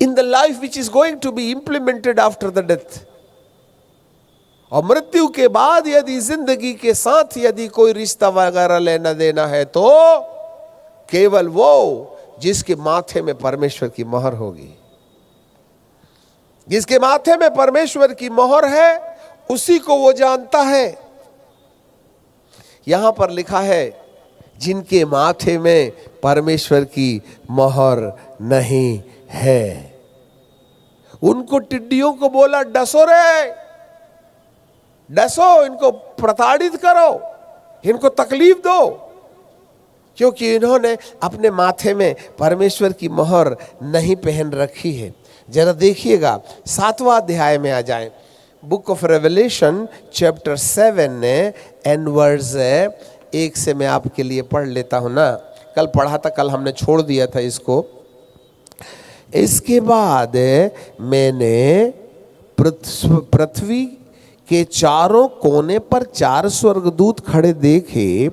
in the life which is going to be implemented after the death. और मृत्यु के बाद यदि जिंदगी के साथ यदि कोई रिश्ता वगैरह लेना देना है तो केवल वो जिसके माथे में परमेश्वर की मोहर होगी। जिसके माथे में परमेश्वर की मोहर है उसी को वो जानता है। यहां पर लिखा है जिनके माथे में परमेश्वर की मोहर नहीं है, उनको टिड्डियों को बोला डसो रे, डसो, इनको प्रताड़ित करो, इनको तकलीफ दो, क्योंकि इन्होंने अपने माथे में परमेश्वर की मोहर नहीं पहन रखी है। जरा देखिएगा 7वां अध्याय में आ जाएं, book of Revelation chapter 7 and verse 1 से मैं आपके लिए पढ़ लेता हूं ना। कल पढ़ा था, कल हमने छोड़ दिया था इसको। इसके बाद मैंने पृथ्वी के चारों कोने पर 4 स्वर्गदूत खड़े देखे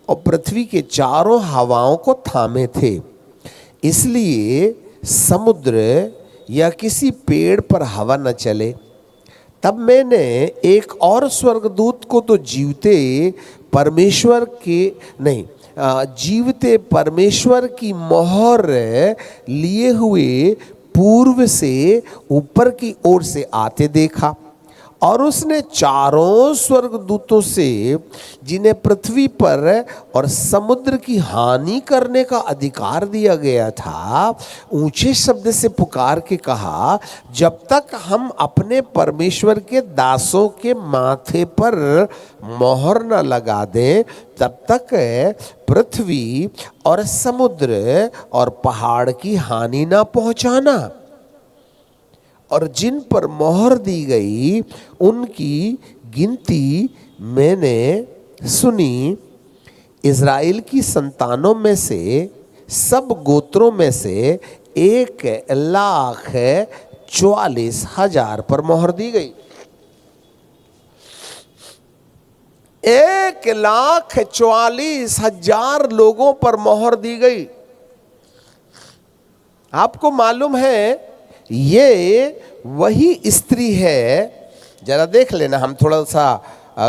और पृथ्वी के चारों हवाओं को थामे थे, इसलिए समुद्र या किसी पेड़ पर हवा न चले। तब मैंने एक और स्वर्गदूत को तो जीवते परमेश्वर की मोहर लिए हुए पूर्व से ऊपर की ओर से आते देखा, और उसने चारों स्वर्गदूतों से जिन्हें पृथ्वी पर और समुद्र की हानि करने का अधिकार दिया गया था, ऊंचे शब्द से पुकार के कहा, जब तक हम अपने परमेश्वर के दासों के माथे पर मोहर न लगा दें तब तक पृथ्वी और समुद्र और पहाड़ की हानि न पहुंचाना। और जिन पर मोहर दी गई उनकी गिनती मैंने सुनी, इज़राइल की संतानों में से सब गोत्रों में से 1,44,000 पर मोहर दी गई। 1,44,000 लोगों पर मोहर दी गई। आपको मालूम है ये वही स्त्री है, जरा देख लेना, हम थोड़ा सा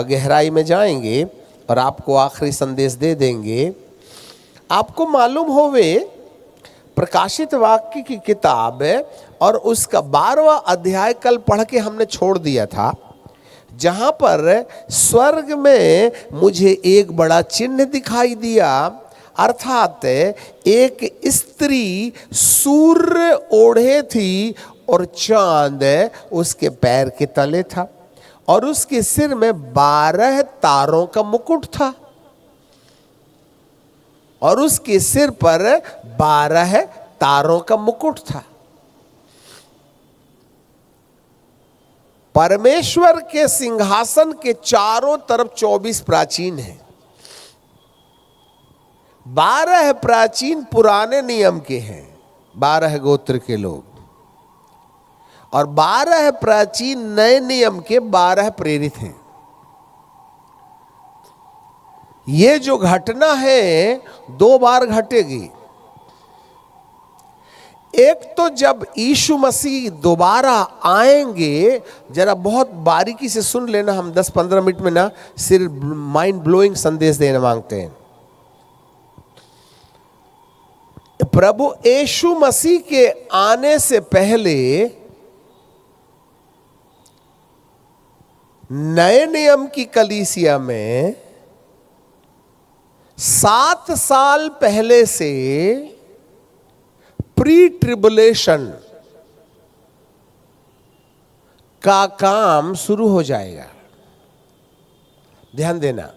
गहराई में जाएंगे और आपको आखिरी संदेश दे देंगे। आपको मालूम होवे प्रकाशित वाक्य की किताब और उसका 12वां अध्याय कल पढ़ के हमने छोड़ दिया था, जहां पर स्वर्ग में मुझे एक बड़ा चिन्ह दिखाई दिया, अर्थात एक स्त्री सूर्य ओढ़े थी और चांद उसके पैर के तले था, और उसके सिर में 12 तारों का मुकुट था, और उसके सिर पर 12 तारों का मुकुट था। परमेश्वर के सिंहासन के चारों तरफ 24 प्राचीन हैं। 12 प्राचीन पुराने नियम के हैं, 12 गोत्र के लोग, और 12 प्राचीन नए नियम के 12 प्रेरित हैं। ये जो घटना है 2 बार घटेगी। एक तो जब यीशु मसीह दोबारा आएंगे, जरा बहुत बारीकी से सुन लेना, हम 10-15 मिनट में ना सिर्फ माइंड ब्लोइंग संदेश देना मांगते हैं। प्रभु यीशु मसीह के आने से पहले नए नियम की कलीसिया में 7 साल पहले से प्री ट्रिबुलेशन का काम शुरू हो जाएगा। ध्यान देना,